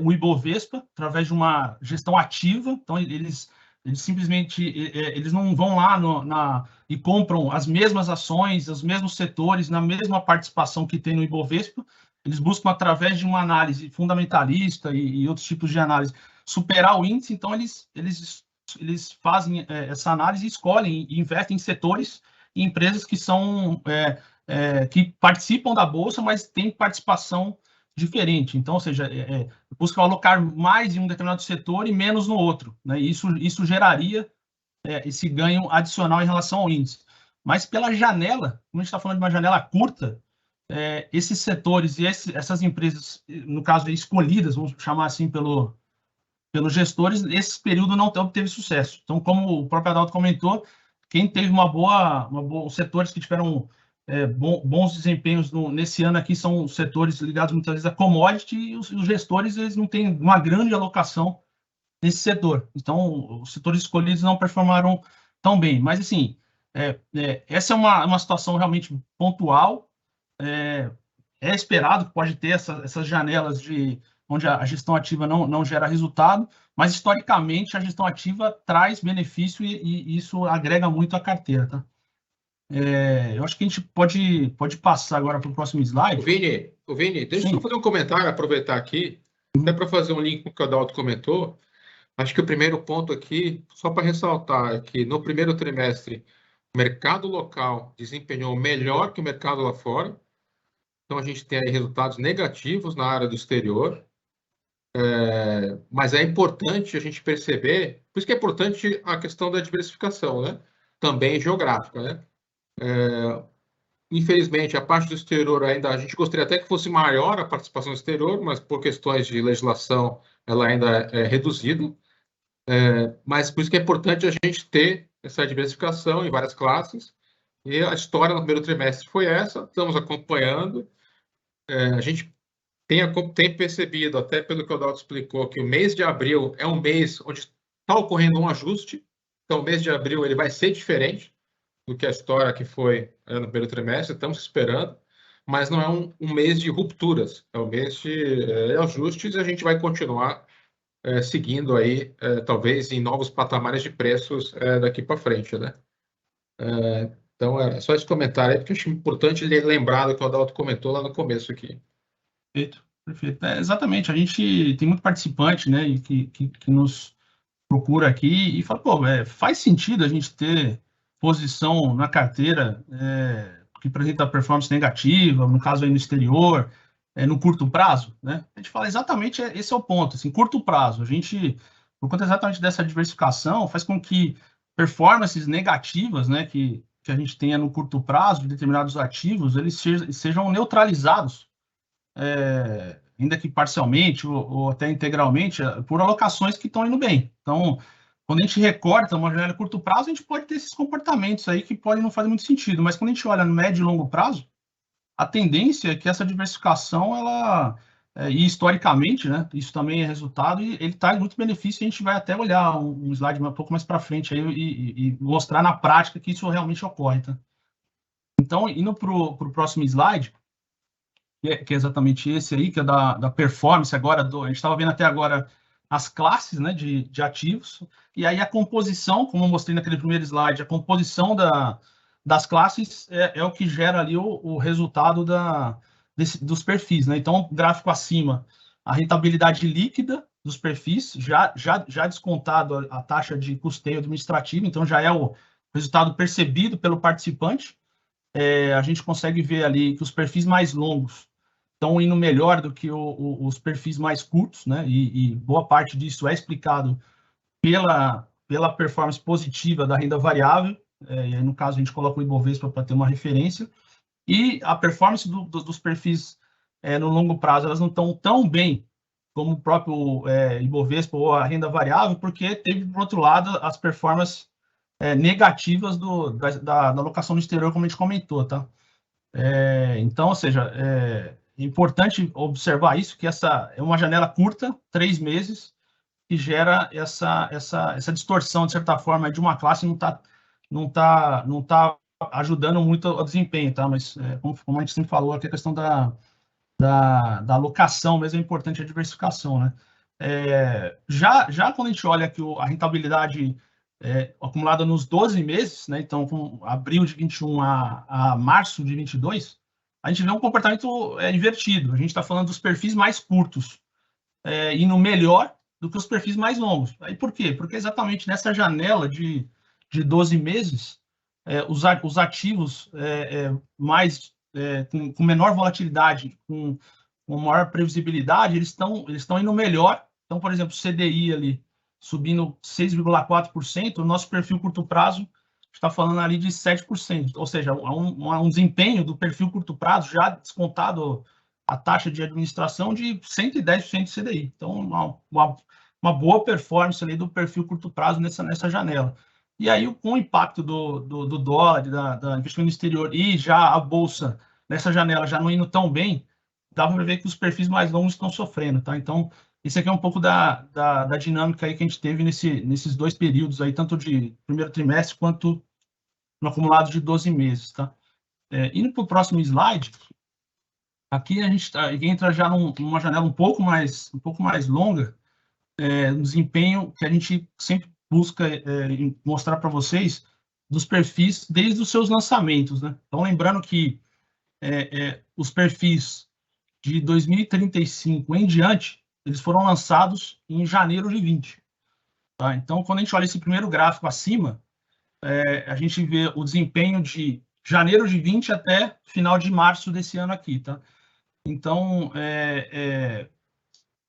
o Ibovespa através de uma gestão ativa. Então, eles simplesmente eles não vão lá e compram as mesmas ações, os mesmos setores, na mesma participação que tem no Ibovespa. Eles buscam, através de uma análise fundamentalista e outros tipos de análise, superar o índice. Então, eles fazem essa análise e escolhem e investem em setores e empresas que são que participam da Bolsa, mas têm participação diferente. Então, ou seja, buscam alocar mais em um determinado setor e menos no outro, né? Isso geraria esse ganho adicional em relação ao índice. Mas pela janela, como a gente está falando de uma janela curta, esses setores e essas empresas, no caso, escolhidas, vamos chamar assim, pelos gestores, esse período não teve sucesso. Então, como o próprio Adalto comentou, quem teve os setores que tiveram bons desempenhos nesse ano aqui são setores ligados muitas vezes a commodity, e os gestores eles não têm uma grande alocação nesse setor. Então, os setores escolhidos não performaram tão bem. Mas, assim, essa é uma situação realmente pontual. É esperado que pode ter essas janelas onde a gestão ativa não gera resultado, mas, historicamente, a gestão ativa traz benefício e isso agrega muito à carteira, tá? Eu acho que a gente pode passar agora para o próximo slide. O Vini, deixa eu fazer um comentário, aproveitar aqui, até para fazer um link com o que o Adalto comentou. Acho que o primeiro ponto aqui, só para ressaltar, é que no primeiro trimestre, o mercado local desempenhou melhor que o mercado lá fora. Então, a gente tem aí resultados negativos na área do exterior. Mas é importante a gente perceber, por isso que é importante a questão da diversificação, né? Também geográfica, né? Infelizmente, a parte do exterior ainda, a gente gostaria até que fosse maior a participação do exterior, mas por questões de legislação, ela ainda é reduzida. Mas por isso que é importante a gente ter essa diversificação em várias classes. E a história no primeiro trimestre foi essa, estamos acompanhando. A gente tem percebido, até pelo que o Adalto explicou, que o mês de abril é um mês onde está ocorrendo um ajuste. Então, o mês de abril ele vai ser diferente do que a história que foi no primeiro trimestre, estamos esperando, mas não é um mês de rupturas, é um mês de ajustes e a gente vai continuar seguindo aí, talvez em novos patamares de preços daqui para frente, né? Então, é só esse comentário aí, porque eu acho importante lembrar do que o Adalto comentou lá no começo aqui. Perfeito. Exatamente, a gente tem muito participante, né, e que nos procura aqui e fala, pô, faz sentido a gente ter posição na carteira que apresenta performance negativa, no caso aí no exterior, no curto prazo, né? A gente fala exatamente, esse é o ponto, assim, curto prazo, a gente, por conta exatamente dessa diversificação, faz com que performances negativas, né, que a gente tenha no curto prazo de determinados ativos, eles sejam neutralizados, ainda que parcialmente ou até integralmente, por alocações que estão indo bem. Então, quando a gente recorta uma janela a curto prazo, a gente pode ter esses comportamentos aí que podem não fazer muito sentido, mas quando a gente olha no médio e longo prazo, a tendência é que essa diversificação, e historicamente, né, isso também é resultado, e ele traz muito benefício, e a gente vai até olhar um slide um pouco mais para frente aí e mostrar na prática que isso realmente ocorre, tá? Então, indo para o próximo slide, que é exatamente esse aí, que é da performance agora, a gente estava vendo até agora as classes, né, de ativos, e aí a composição, como eu mostrei naquele primeiro slide, a composição das classes é o que gera ali o resultado dos perfis, né? Então, gráfico acima, a rentabilidade líquida dos perfis, já descontado a taxa de custeio administrativo, então já é o resultado percebido pelo participante. a gente consegue ver ali que os perfis mais longos estão indo melhor do que os perfis mais curtos, né? E boa parte disso é explicado pela performance positiva da renda variável, e aí, no caso, a gente coloca o Ibovespa para ter uma referência, e a performance dos perfis no longo prazo, elas não estão tão bem como o próprio Ibovespa ou a renda variável, porque teve, por outro lado, as performances negativas da alocação no exterior, como a gente comentou, tá? Então, ou seja, é importante observar isso, que essa é uma janela curta, 3 meses, que gera essa distorção, de certa forma, de uma classe não tá ajudando muito o desempenho, tá? Mas, como a gente sempre falou, aqui a questão da alocação mesmo é importante, a diversificação, né? Já quando a gente olha aqui a rentabilidade acumulada nos 12 meses, né? Então, com abril de 21 a março de 22, a gente vê um comportamento invertido. A gente está falando dos perfis mais curtos indo melhor do que os perfis mais longos. Aí por quê? Porque exatamente nessa janela de 12 meses, os ativos mais com menor volatilidade, com maior previsibilidade, eles estão indo melhor. Então, por exemplo, o CDI ali subindo 6,4%, o nosso perfil curto prazo está falando ali de 7%, ou seja, um desempenho do perfil curto prazo já descontado a taxa de administração de 110% de CDI. Então, uma boa performance ali do perfil curto prazo nessa janela. E aí, com o impacto do dólar, da investimento no exterior e já a Bolsa nessa janela já não indo tão bem, dá para ver que os perfis mais longos estão sofrendo, tá? Então, esse aqui é um pouco da dinâmica aí que a gente teve nesses 2 períodos aí, tanto de primeiro trimestre quanto no acumulado de 12 meses, tá? Indo para o próximo slide, aqui a gente entra já numa janela um pouco mais longa, no desempenho que a gente sempre busca mostrar para vocês dos perfis desde os seus lançamentos, né? Então, lembrando que os perfis de 2035 em diante, eles foram lançados em janeiro de 20. Tá? Então, quando a gente olha esse primeiro gráfico acima, a gente vê o desempenho de janeiro de 20 até final de março desse ano aqui, tá? Então,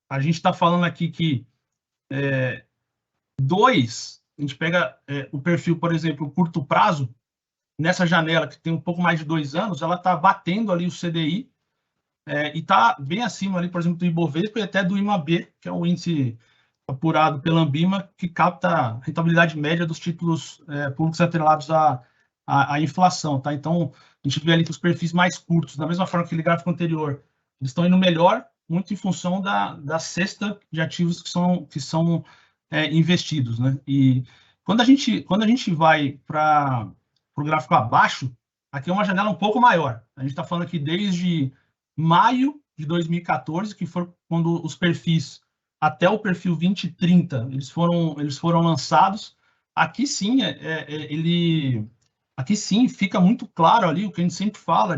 a gente está falando aqui que a gente pega o perfil, por exemplo, o curto prazo, nessa janela que tem um pouco mais de 2 anos, ela está batendo ali o CDI e está bem acima ali, por exemplo, do Ibovespa e até do IMAB, que é o índice apurado pela Ambima, que capta a rentabilidade média dos títulos públicos atrelados à inflação, tá? Então, a gente vê ali que os perfis mais curtos, da mesma forma que aquele gráfico anterior, eles estão indo melhor, muito em função da cesta de ativos que são investidos, né? E quando a gente vai para o gráfico abaixo, aqui é uma janela um pouco maior. A gente está falando aqui desde maio de 2014, que foi quando os perfis até o perfil 2030 eles foram lançados. Aqui sim aqui sim fica muito claro ali o que a gente sempre fala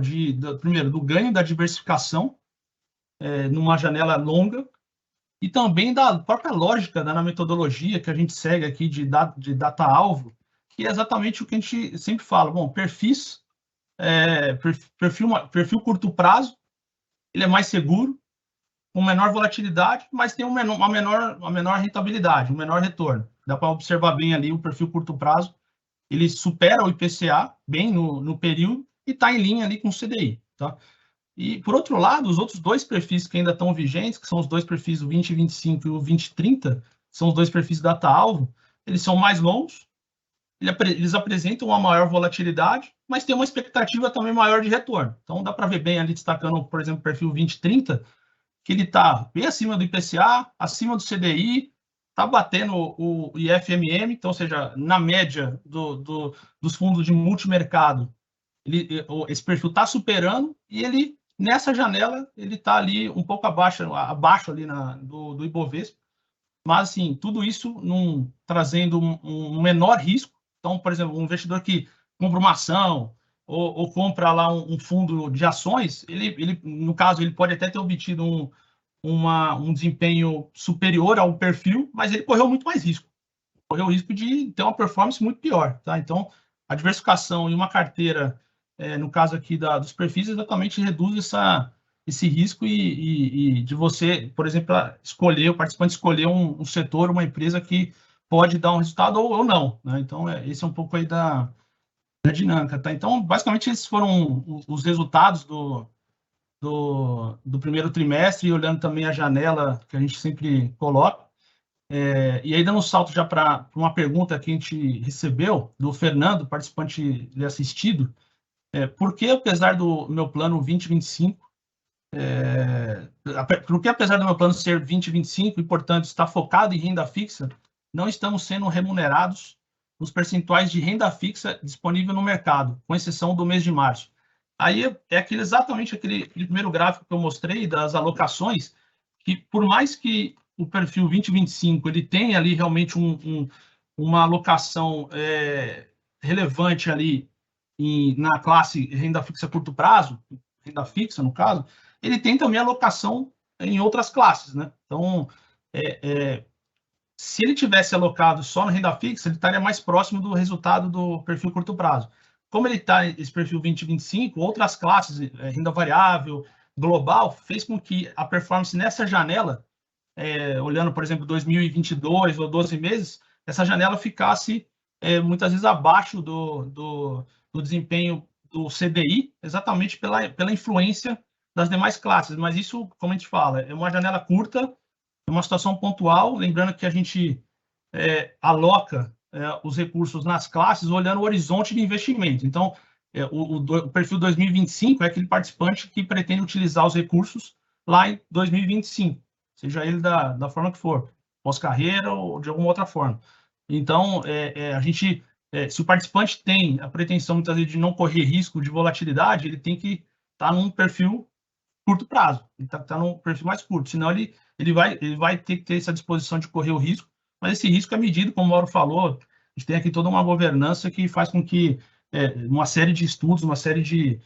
primeiro do ganho da diversificação numa janela longa, e também da própria lógica da metodologia que a gente segue aqui de data-alvo, que é exatamente o que a gente sempre fala. Bom, perfil curto prazo, ele é mais seguro, com menor volatilidade, mas tem uma menor rentabilidade, um menor retorno. Dá para observar bem ali o perfil curto prazo, ele supera o IPCA bem no período e está em linha ali com o CDI, tá? E, por outro lado, os outros 2 perfis que ainda estão vigentes, que são os 2 perfis, o 2025 e o 2030, são os 2 perfis data-alvo, eles são mais longos, eles apresentam uma maior volatilidade, mas tem uma expectativa também maior de retorno. Então, dá para ver bem ali, destacando, por exemplo, o perfil 2030, que ele está bem acima do IPCA, acima do CDI, está batendo o IFMM, então, ou seja, na média dos fundos de multimercado, esse perfil está superando, e ele, nessa janela, ele está ali um pouco abaixo ali do Ibovespa, mas, assim, tudo isso trazendo um menor risco. Então, por exemplo, um investidor que compra uma ação ou compra lá um fundo de ações, ele, no caso, ele pode até ter obtido um desempenho superior ao perfil, mas ele correu muito mais risco. Correu o risco de ter uma performance muito pior, tá? Então, a diversificação e uma carteira no caso aqui dos perfis, exatamente reduz esse risco e de você, por exemplo, o participante escolher um setor, uma empresa que pode dar um resultado ou não, né? Então, esse é um pouco aí da dinâmica, tá? Então, basicamente, esses foram os resultados do primeiro trimestre, e olhando também a janela que a gente sempre coloca. E aí, dando um salto já para uma pergunta que a gente recebeu do Fernando, participante assistido, por que, apesar do meu plano 2025, porque apesar do meu plano ser 2025 e, portanto, estar focado em renda fixa, não estamos sendo remunerados nos percentuais de renda fixa disponível no mercado, com exceção do mês de março. Aí é exatamente aquele primeiro gráfico que eu mostrei das alocações, que por mais que o perfil 2025 ele tenha ali realmente uma alocação relevante ali na classe renda fixa a curto prazo, renda fixa no caso, ele tem também alocação em outras classes, né? Então, se ele tivesse alocado só na renda fixa, ele estaria mais próximo do resultado do perfil curto prazo. Como ele está nesse perfil 2025, outras classes, renda variável, global, fez com que a performance nessa janela, olhando, por exemplo, 2022 ou 12 meses, essa janela ficasse muitas vezes abaixo do desempenho do CDI, exatamente pela influência das demais classes. Mas isso, como a gente fala, é uma janela curta, é uma situação pontual, lembrando que a gente aloca os recursos nas classes olhando o horizonte de investimento. Então, o perfil 2025 é aquele participante que pretende utilizar os recursos lá em 2025, seja ele da forma que for, pós-carreira ou de alguma outra forma. Então, a gente, se o participante tem a pretensão, muitas vezes, de não correr risco de volatilidade, ele tem que estar num perfil curto prazo, ele está num perfil mais curto, senão ele vai ter que ter essa disposição de correr o risco, mas esse risco é medido, como o Mauro falou, a gente tem aqui toda uma governança que faz com que uma série de estudos, uma série de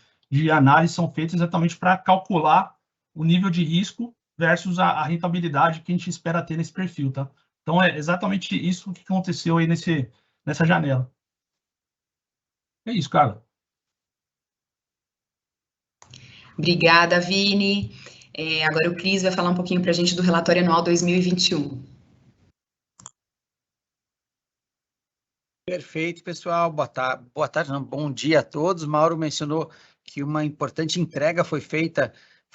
análises são feitas exatamente para calcular o nível de risco versus a rentabilidade que a gente espera ter nesse perfil, tá? Então, é exatamente isso que aconteceu aí nessa janela. É isso, Carla. Obrigada, Vini. Agora o Cris vai falar um pouquinho para a gente do relatório anual 2021. Perfeito, pessoal. Boa tarde, não, bom dia a todos. Mauro mencionou que uma importante entrega foi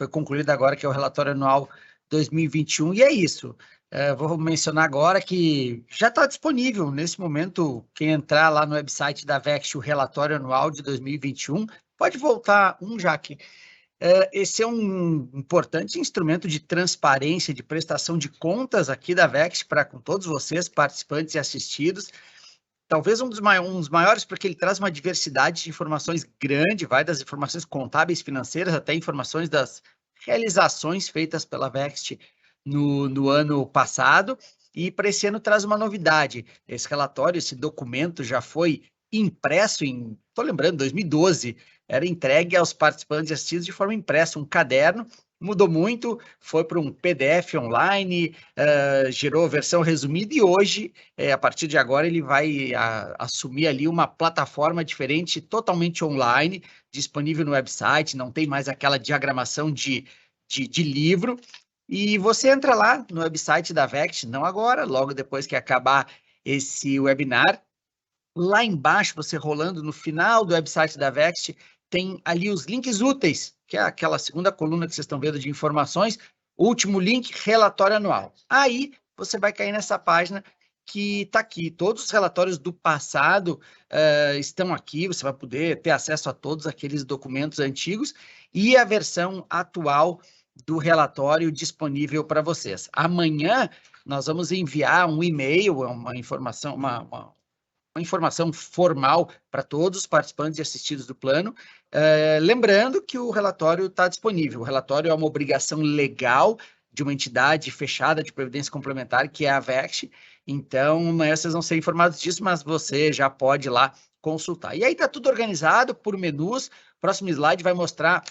concluída agora, que é o relatório anual 2021, e é isso. Vou mencionar agora que já está disponível nesse momento. Quem entrar lá no website da VEXT, o relatório anual de 2021, pode voltar Jaque. Esse é um importante instrumento de transparência, de prestação de contas aqui da VEXT para com todos vocês, participantes e assistidos. Talvez um dos maiores, porque ele traz uma diversidade de informações grande, vai das informações contábeis, financeiras, até informações das realizações feitas pela VEXT no ano passado. E para esse ano traz uma novidade. Esse relatório, esse documento já foi impresso estou lembrando, 2012, era entregue aos participantes e assistidos de forma impressa, um caderno. Mudou muito, foi para um PDF online, gerou versão resumida, e hoje, a partir de agora, ele vai assumir ali uma plataforma diferente, totalmente online, disponível no website, não tem mais aquela diagramação de livro, e você entra lá no website da VEXT, não agora, logo depois que acabar esse webinar. Lá embaixo, você rolando no final do website da VEXT, tem ali os links úteis, que é aquela segunda coluna que vocês estão vendo de informações, último link, relatório anual. Aí você vai cair nessa página que está aqui. Todos os relatórios do passado estão aqui, você vai poder ter acesso a todos aqueles documentos antigos e a versão atual do relatório disponível para vocês. Amanhã nós vamos enviar um e-mail, uma informação, uma informação formal para todos os participantes e assistidos do plano, lembrando que o relatório está disponível. O relatório é uma obrigação legal de uma entidade fechada de previdência complementar, que é a VEXT. Então, amanhã vocês vão ser informados disso, mas você já pode ir lá consultar. E aí está tudo organizado por menus. O próximo slide vai mostrar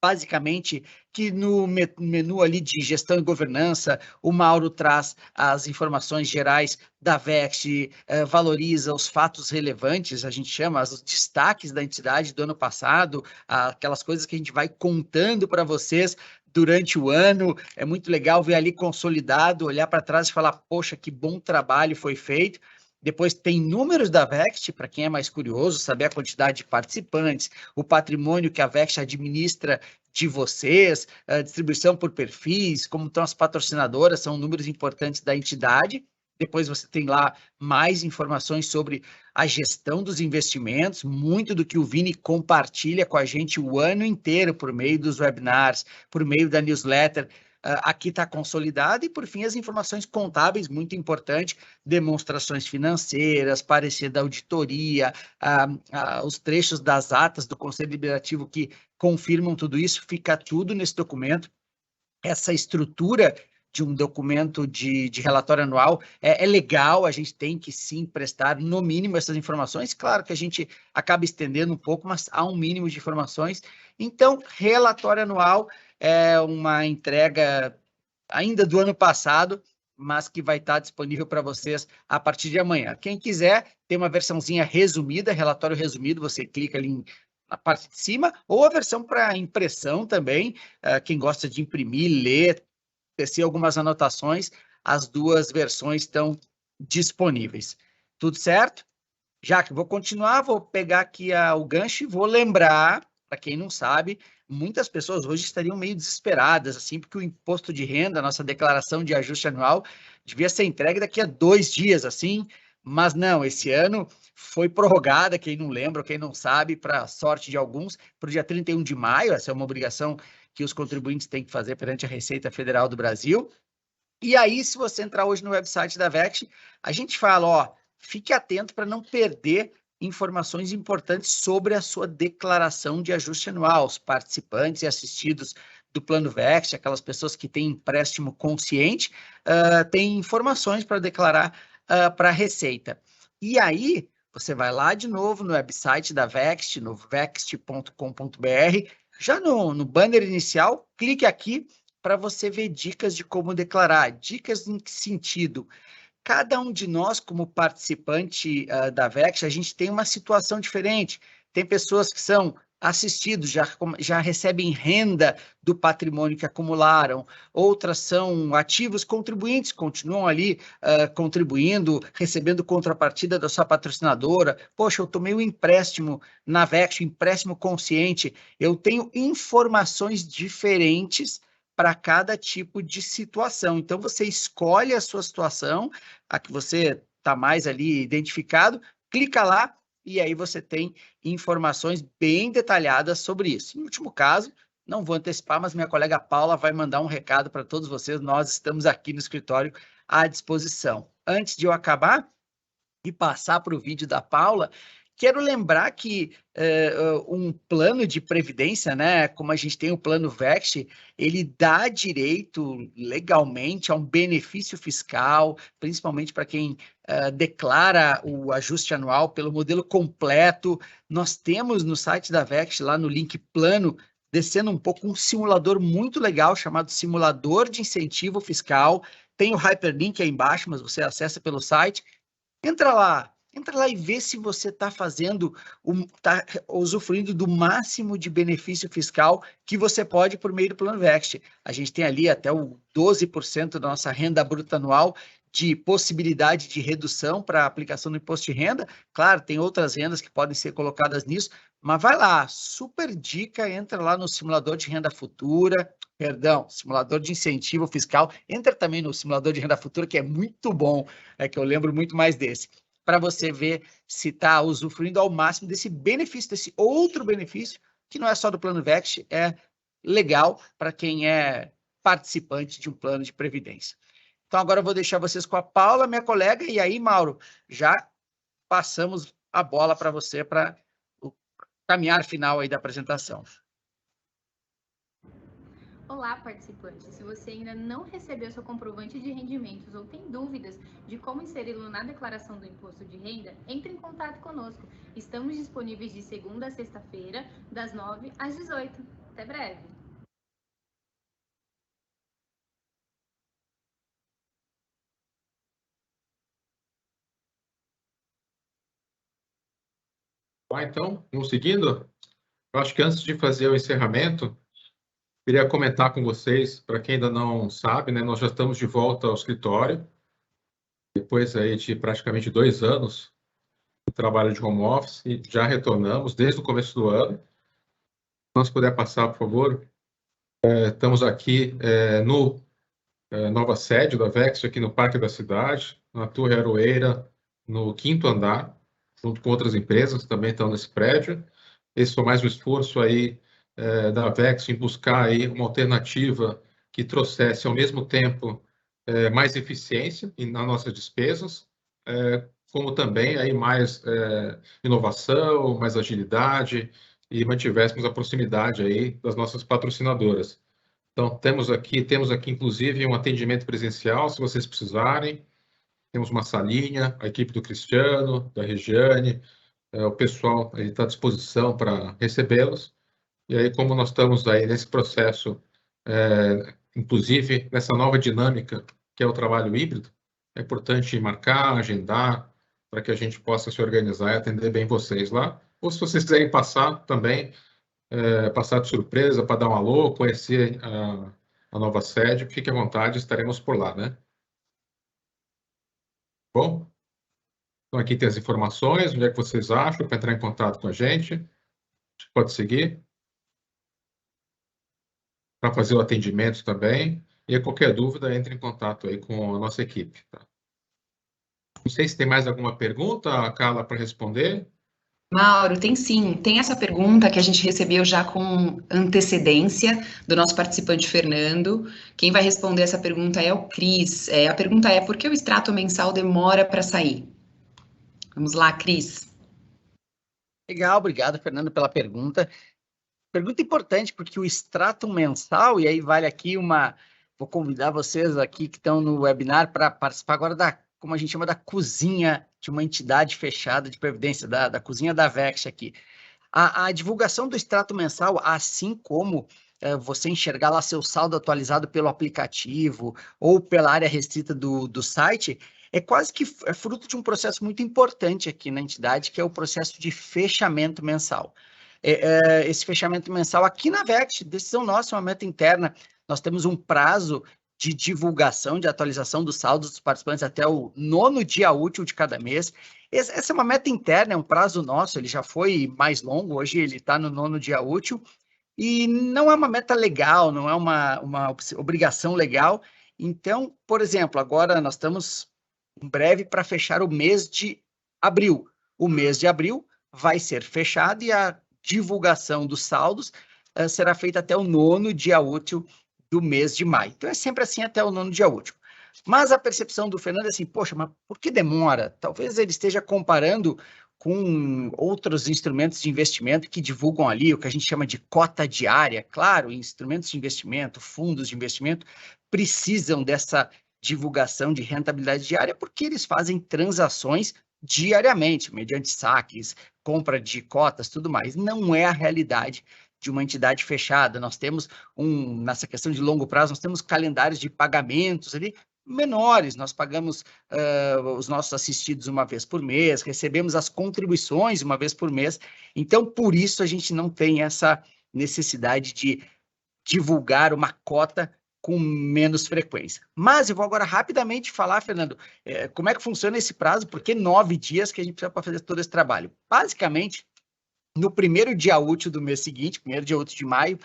basicamente que no menu ali de gestão e governança, o Mauro traz as informações gerais da VEXT, valoriza os fatos relevantes, a gente chama os destaques da entidade do ano passado, aquelas coisas que a gente vai contando para vocês durante o ano. É muito legal ver ali consolidado, olhar para trás e falar, poxa, que bom trabalho foi feito. Depois tem números da VEXT, para quem é mais curioso, saber a quantidade de participantes, o patrimônio que a VEXT administra de vocês, a distribuição por perfis, como estão as patrocinadoras, são números importantes da entidade. Depois você tem lá mais informações sobre a gestão dos investimentos, muito do que o Vini compartilha com a gente o ano inteiro por meio dos webinars, por meio da newsletter. Aqui está consolidado e, por fim, as informações contábeis, muito importante, demonstrações financeiras, parecer da auditoria, os trechos das atas do Conselho Deliberativo que confirmam tudo isso, fica tudo nesse documento. Essa estrutura de um documento de relatório anual é legal, a gente tem que sim prestar, no mínimo, essas informações. Claro que a gente acaba estendendo um pouco, mas há um mínimo de informações. Então, relatório anual é uma entrega ainda do ano passado, mas que vai estar disponível para vocês a partir de amanhã. Quem quiser, tem uma versãozinha resumida, relatório resumido, você clica ali na parte de cima, ou a versão para impressão também, quem gosta de imprimir, ler, tecer algumas anotações, as duas versões estão disponíveis. Tudo certo? Já que vou continuar, vou pegar aqui o gancho e vou lembrar, para quem não sabe, muitas pessoas hoje estariam meio desesperadas, assim, porque o imposto de renda, a nossa declaração de ajuste anual, devia ser entregue daqui a 2 dias, assim, mas não, esse ano foi prorrogada, quem não lembra, quem não sabe, para sorte de alguns, para o dia 31 de maio, essa é uma obrigação que os contribuintes têm que fazer perante a Receita Federal do Brasil. E aí, se você entrar hoje no website da VEXT, a gente fala, ó, fique atento para não perder informações importantes sobre a sua declaração de ajuste anual. Os participantes e assistidos do Plano VEXT, aquelas pessoas que têm empréstimo consciente, têm informações para declarar para a Receita. E aí, você vai lá de novo no website da VEXT, no vext.com.br, já no banner inicial, clique aqui para você ver dicas de como declarar. Dicas em que sentido? Cada um de nós, como participante da VEXT, a gente tem uma situação diferente. Tem pessoas que são assistidos, já recebem renda do patrimônio que acumularam, outras são ativos contribuintes, continuam ali contribuindo, recebendo contrapartida da sua patrocinadora. Poxa, eu tomei um empréstimo na VEXT, um empréstimo consciente, eu tenho informações diferentes para cada tipo de situação. Então, você escolhe a sua situação, a que você está mais ali identificado, clica lá e aí você tem informações bem detalhadas sobre isso. Em último caso, não vou antecipar, mas minha colega Paula vai mandar um recado para todos vocês. Nós estamos aqui no escritório à disposição. Antes de eu acabar e passar para o vídeo da Paula, quero lembrar que um plano de previdência, né, como a gente tem o plano VEXT, ele dá direito legalmente a um benefício fiscal, principalmente para quem declara o ajuste anual pelo modelo completo. Nós temos no site da VEXT, lá no link plano, descendo um pouco, um simulador muito legal chamado Simulador de Incentivo Fiscal. Tem o hyperlink aí embaixo, mas você acessa pelo site. Entra lá e vê se você está está usufruindo do máximo de benefício fiscal que você pode por meio do Plano VEXT. A gente tem ali até o 12% da nossa renda bruta anual de possibilidade de redução para a aplicação do imposto de renda. Claro, tem outras rendas que podem ser colocadas nisso, mas vai lá, super dica, entra lá no simulador de renda futura, simulador de incentivo fiscal, entra também no simulador de renda futura, que é muito bom, que eu lembro muito mais desse, para você ver se está usufruindo ao máximo desse benefício, desse outro benefício, que não é só do Plano VEXT, é legal para quem é participante de um plano de previdência. Então, agora eu vou deixar vocês com a Paula, minha colega, e aí, Mauro, já passamos a bola para você para o caminhar final aí da apresentação. Olá, participantes! Se você ainda não recebeu seu comprovante de rendimentos ou tem dúvidas de como inseri-lo na declaração do imposto de renda, entre em contato conosco. Estamos disponíveis de segunda a sexta-feira, das 9 às 18. Até breve! Então, vamos seguindo? Eu acho que antes de fazer o encerramento, queria comentar com vocês, para quem ainda não sabe, né, nós já estamos de volta ao escritório, depois aí de praticamente 2 anos de trabalho de home office, e já retornamos desde o começo do ano. Se nós puder passar, por favor. Estamos aqui no nova sede da Vexio, aqui no Parque da Cidade, na Torre Aroeira, no 5º andar, junto com outras empresas que também estão nesse prédio. Esse foi mais um esforço aí da Vexio em buscar aí uma alternativa que trouxesse ao mesmo tempo mais eficiência nas nossas despesas, como também aí mais inovação, mais agilidade e mantivéssemos a proximidade aí das nossas patrocinadoras. Então, temos aqui inclusive um atendimento presencial, se vocês precisarem. Temos uma salinha, a equipe do Cristiano, da Regiane, o pessoal está à disposição para recebê-los. E aí, como nós estamos aí nesse processo, inclusive nessa nova dinâmica, que é o trabalho híbrido, é importante marcar, agendar, para que a gente possa se organizar e atender bem vocês lá. Ou se vocês quiserem passar também, passar de surpresa para dar um alô, conhecer a nova sede, fique à vontade, estaremos por lá, né? Bom, então aqui tem as informações, onde é que vocês acham, para entrar em contato com a gente pode seguir, para fazer o atendimento também, e qualquer dúvida, entre em contato aí com a nossa equipe. Tá? Não sei se tem mais alguma pergunta, Carla, para responder. Mauro, tem sim. Tem essa pergunta que a gente recebeu já com antecedência do nosso participante Fernando. Quem vai responder essa pergunta é o Cris. A pergunta é: por que o extrato mensal demora para sair? Vamos lá, Cris. Legal, obrigado, Fernando, pela pergunta. Pergunta importante, porque o extrato mensal, e aí vale aqui vou convidar vocês aqui que estão no webinar para participar agora como a gente chama, da cozinha de uma entidade fechada de previdência, da cozinha da Vexio aqui. A divulgação do extrato mensal, assim como você enxergar lá seu saldo atualizado pelo aplicativo ou pela área restrita do site, é quase que fruto de um processo muito importante aqui na entidade, que é o processo de fechamento mensal. Esse fechamento mensal aqui na Vexio, decisão nossa, uma meta interna, nós temos um prazo de divulgação, de atualização dos saldos dos participantes até o 9º dia útil de cada mês. Essa é uma meta interna, é um prazo nosso, ele já foi mais longo, hoje ele está no 9º dia útil, e não é uma meta legal, não é uma obrigação legal. Então, por exemplo, agora nós estamos em breve para fechar o mês de abril. O mês de abril vai ser fechado e a divulgação dos saldos será feita até o 9º dia útil do mês de maio. Então, é sempre assim até o 9º dia útil. Mas a percepção do Fernando é assim, poxa, mas por que demora? Talvez ele esteja comparando com outros instrumentos de investimento que divulgam ali o que a gente chama de cota diária. Claro, instrumentos de investimento, fundos de investimento, precisam dessa divulgação de rentabilidade diária porque eles fazem transações diariamente, mediante saques, compra de cotas, tudo mais. Não é a realidade de uma entidade fechada. Nós temos nessa questão de longo prazo, nós temos calendários de pagamentos ali menores, nós pagamos os nossos assistidos uma vez por mês, recebemos as contribuições uma vez por mês, então por isso a gente não tem essa necessidade de divulgar uma cota com menos frequência. Mas eu vou agora rapidamente falar, Fernando, como é que funciona esse prazo, por que 9 dias que a gente precisa para fazer todo esse trabalho? Basicamente, no 1º dia útil do mês seguinte, 1º dia útil de maio,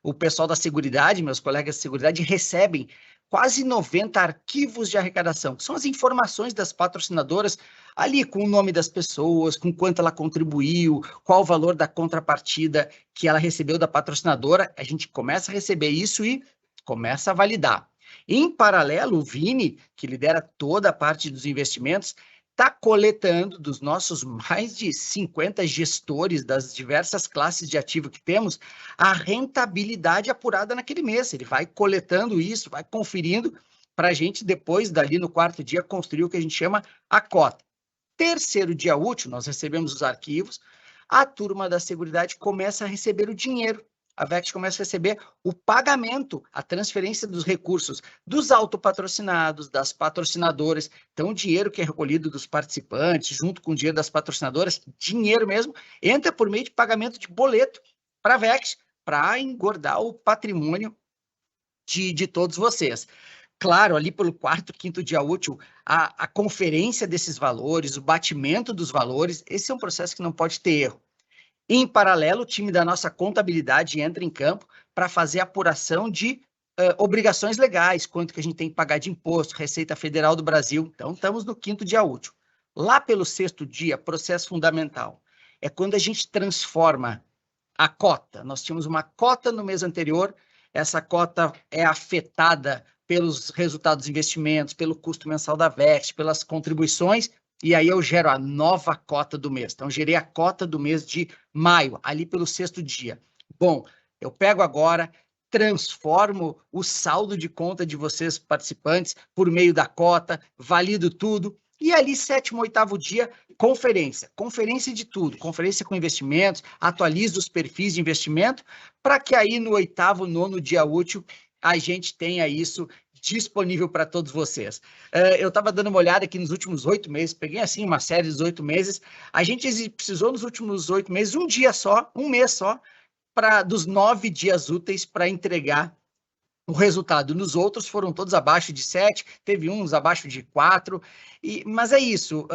o pessoal da Seguridade, meus colegas de Seguridade, recebem quase 90 arquivos de arrecadação, que são as informações das patrocinadoras, ali com o nome das pessoas, com quanto ela contribuiu, qual o valor da contrapartida que ela recebeu da patrocinadora. A gente começa a receber isso e começa a validar. Em paralelo, o Vini, que lidera toda a parte dos investimentos, está coletando dos nossos mais de 50 gestores das diversas classes de ativo que temos, a rentabilidade apurada naquele mês. Ele vai coletando isso, vai conferindo para a gente, depois, dali no 4º dia, construir o que a gente chama a cota. 3º dia útil, nós recebemos os arquivos, a turma da Seguridade começa a receber o dinheiro. a VEX começa a receber o pagamento, a transferência dos recursos dos autopatrocinados, das patrocinadoras. Então, o dinheiro que é recolhido dos participantes, junto com o dinheiro das patrocinadoras, dinheiro mesmo, entra por meio de pagamento de boleto para a VEX, para engordar o patrimônio de todos vocês. Claro, ali pelo quarto, quinto dia útil, a conferência desses valores, o batimento dos valores, esse é um processo que não pode ter erro. Em paralelo, o time da nossa contabilidade entra em campo para fazer a apuração de obrigações legais, quanto que a gente tem que pagar de imposto, Receita Federal do Brasil. Então, estamos no quinto dia útil. Lá pelo sexto dia, processo fundamental, é quando a gente transforma a cota. Nós tínhamos uma cota no mês anterior, essa cota é afetada pelos resultados dos investimentos, pelo custo mensal da VEX, pelas contribuições, e aí eu gero a nova cota do mês. Então, gerei a cota do mês de maio, ali pelo sexto dia. Bom, eu pego agora, transformo o saldo de conta de vocês, participantes, por meio da cota, valido tudo, e ali, sétimo, oitavo dia, conferência de tudo, conferência com investimentos, atualizo os perfis de investimento, para que aí no oitavo, nono dia útil, a gente tenha isso disponível para todos vocês. Eu estava dando uma olhada aqui nos últimos 8 meses, peguei assim uma série dos 8 meses, a gente precisou nos últimos 8 meses, um mês só, dos 9 dias úteis para entregar o resultado. Nos outros foram todos abaixo de 7, teve uns abaixo de 4, mas é isso.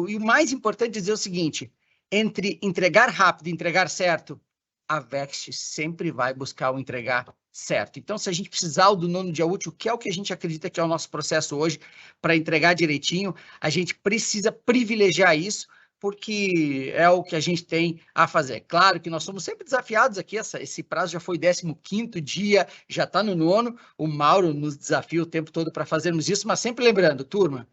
E o mais importante é dizer o seguinte, entre entregar rápido e entregar certo, a VEX sempre vai buscar o entregar certo. Então, se a gente precisar do nono dia útil, que é o que a gente acredita que é o nosso processo hoje, para entregar direitinho, a gente precisa privilegiar isso, porque é o que a gente tem a fazer. Claro que nós somos sempre desafiados aqui, esse prazo já foi 15º dia, já está no nono, o Mauro nos desafia o tempo todo para fazermos isso, mas sempre lembrando, turma,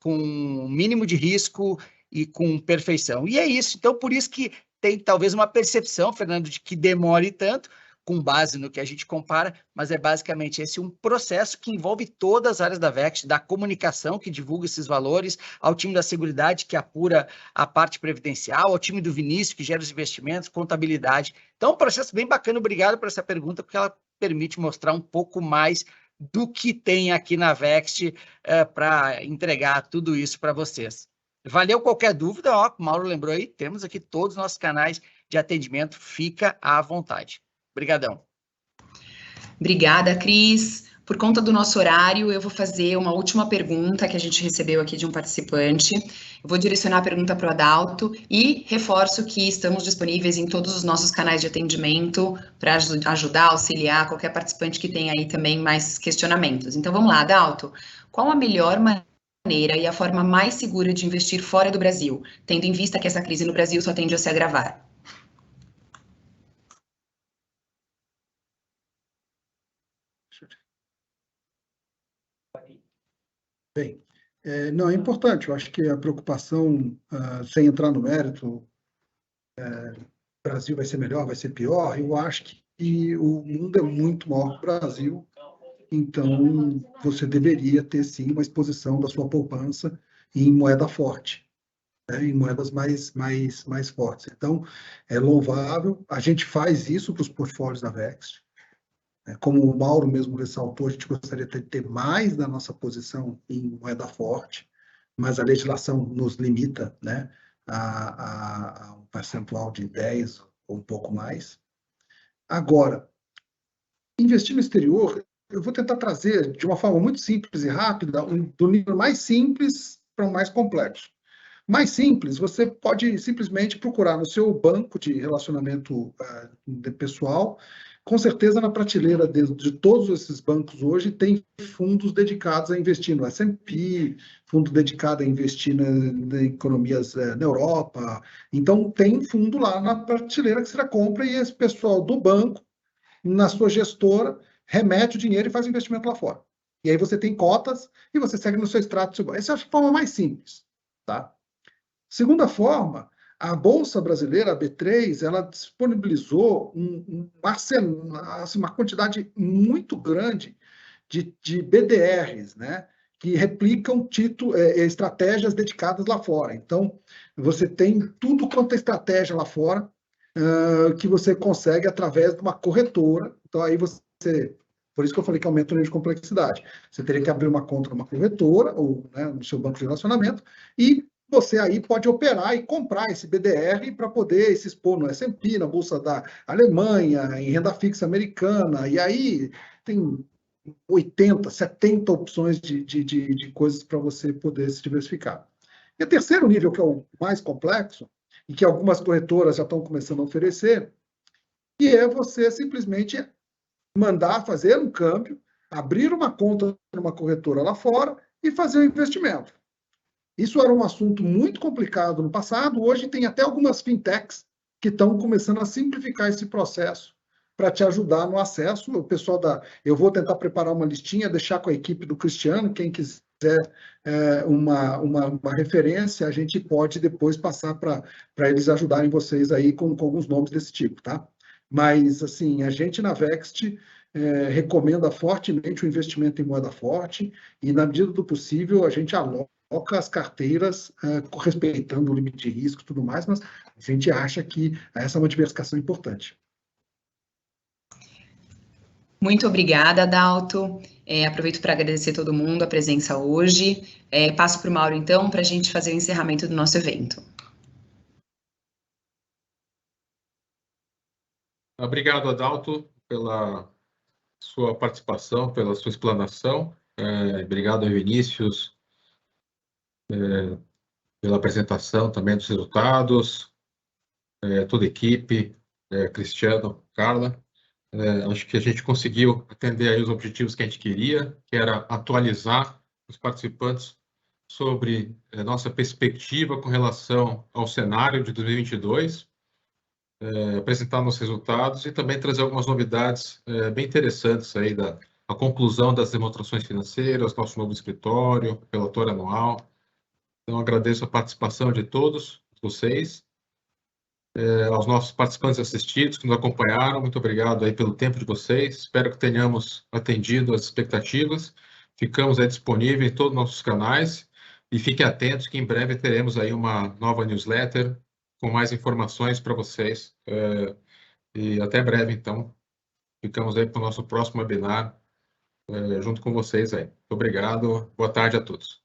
com o mínimo de risco e com perfeição. E é isso, então por isso que tem talvez uma percepção, Fernando, de que demore tanto, com base no que a gente compara, mas é basicamente esse um processo que envolve todas as áreas da VEX, da comunicação, que divulga esses valores, ao time da Seguridade, que apura a parte previdencial, ao time do Vinícius, que gera os investimentos, contabilidade. Então, um processo bem bacana. Obrigado por essa pergunta, porque ela permite mostrar um pouco mais do que tem aqui na VEX para entregar tudo isso para vocês. Valeu qualquer dúvida, ó, o Mauro lembrou aí, temos aqui todos os nossos canais de atendimento, fica à vontade. Obrigadão. Obrigada, Cris. Por conta do nosso horário, eu vou fazer uma última pergunta que a gente recebeu aqui de um participante. Eu vou direcionar a pergunta para o Adalto e reforço que estamos disponíveis em todos os nossos canais de atendimento para ajudar, auxiliar qualquer participante que tenha aí também mais questionamentos. Então, vamos lá, Adalto. Qual a melhor maneira e a forma mais segura de investir fora do Brasil, tendo em vista que essa crise no Brasil só tende a se agravar? Bem, não, é importante, eu acho que a preocupação, sem entrar no mérito, o Brasil vai ser melhor, vai ser pior, eu acho que o mundo é muito maior que o Brasil, então você deveria ter sim uma exposição da sua poupança em moeda forte, né, em moedas mais fortes. Então, é louvável, a gente faz isso para os portfólios da VEX. Como o Mauro mesmo ressaltou, a gente gostaria de ter mais da nossa posição em moeda forte, mas a legislação nos limita, né, a um percentual de 10% ou um pouco mais. Agora, investir no exterior, eu vou tentar trazer de uma forma muito simples e rápida, do nível mais simples para o mais complexo. Mais simples, você pode simplesmente procurar no seu banco de relacionamento pessoal. Com certeza, na prateleira de todos esses bancos hoje, tem fundos dedicados a investir no S&P, fundo dedicado a investir em economias na Europa. Então, tem fundo lá na prateleira que você compra e esse pessoal do banco, na sua gestora, remete o dinheiro e faz investimento lá fora. E aí você tem cotas e você segue no seu extrato do seu banco. Essa é a forma mais simples, tá? Segunda forma, a Bolsa Brasileira, a B3, ela disponibilizou uma quantidade muito grande de BDRs, né, que replicam estratégias dedicadas lá fora. Então, você tem tudo quanto é estratégia lá fora, que você consegue através de uma corretora. Então, aí você... Por isso que eu falei que aumenta o nível de complexidade. Você teria que abrir uma conta numa corretora, ou né, no seu banco de relacionamento, e você aí pode operar e comprar esse BDR para poder se expor no S&P, na Bolsa da Alemanha, em renda fixa americana, e aí tem 80, 70 opções de coisas para você poder se diversificar. E o terceiro nível, que é o mais complexo, e que algumas corretoras já estão começando a oferecer, que é você simplesmente mandar fazer um câmbio, abrir uma conta numa corretora lá fora e fazer o investimento. Isso era um assunto muito complicado no passado, hoje tem até algumas fintechs que estão começando a simplificar esse processo para te ajudar no acesso. O pessoal eu vou tentar preparar uma listinha, deixar com a equipe do Cristiano, quem quiser uma referência, a gente pode depois passar para eles ajudarem vocês aí com alguns nomes desse tipo, tá? Mas, assim, a gente na Vext recomenda fortemente o investimento em moeda forte e, na medida do possível, a gente aloca as carteiras respeitando o limite de risco e tudo mais, mas a gente acha que essa é uma diversificação importante. Muito obrigada, Adalto. Aproveito para agradecer todo mundo a presença hoje. Passo para o Mauro, então, para a gente fazer o encerramento do nosso evento. Obrigado, Adalto, pela sua participação, pela sua explanação. Obrigado, Vinícius, pela apresentação também dos resultados, toda a equipe, Cristiano, Carla. Acho que a gente conseguiu atender aí os objetivos que a gente queria, que era atualizar os participantes sobre nossa perspectiva com relação ao cenário de 2022, apresentar nossos resultados e também trazer algumas novidades bem interessantes aí a conclusão das demonstrações financeiras, nosso novo escritório, relatório anual. Então, agradeço a participação de todos vocês, aos nossos participantes assistidos que nos acompanharam. Muito obrigado aí pelo tempo de vocês. Espero que tenhamos atendido as expectativas. Ficamos aí disponíveis em todos os nossos canais e fiquem atentos que em breve teremos aí uma nova newsletter com mais informações para vocês. E até breve, então. Ficamos aí para o nosso próximo webinar junto com vocês aí. Muito obrigado. Boa tarde a todos.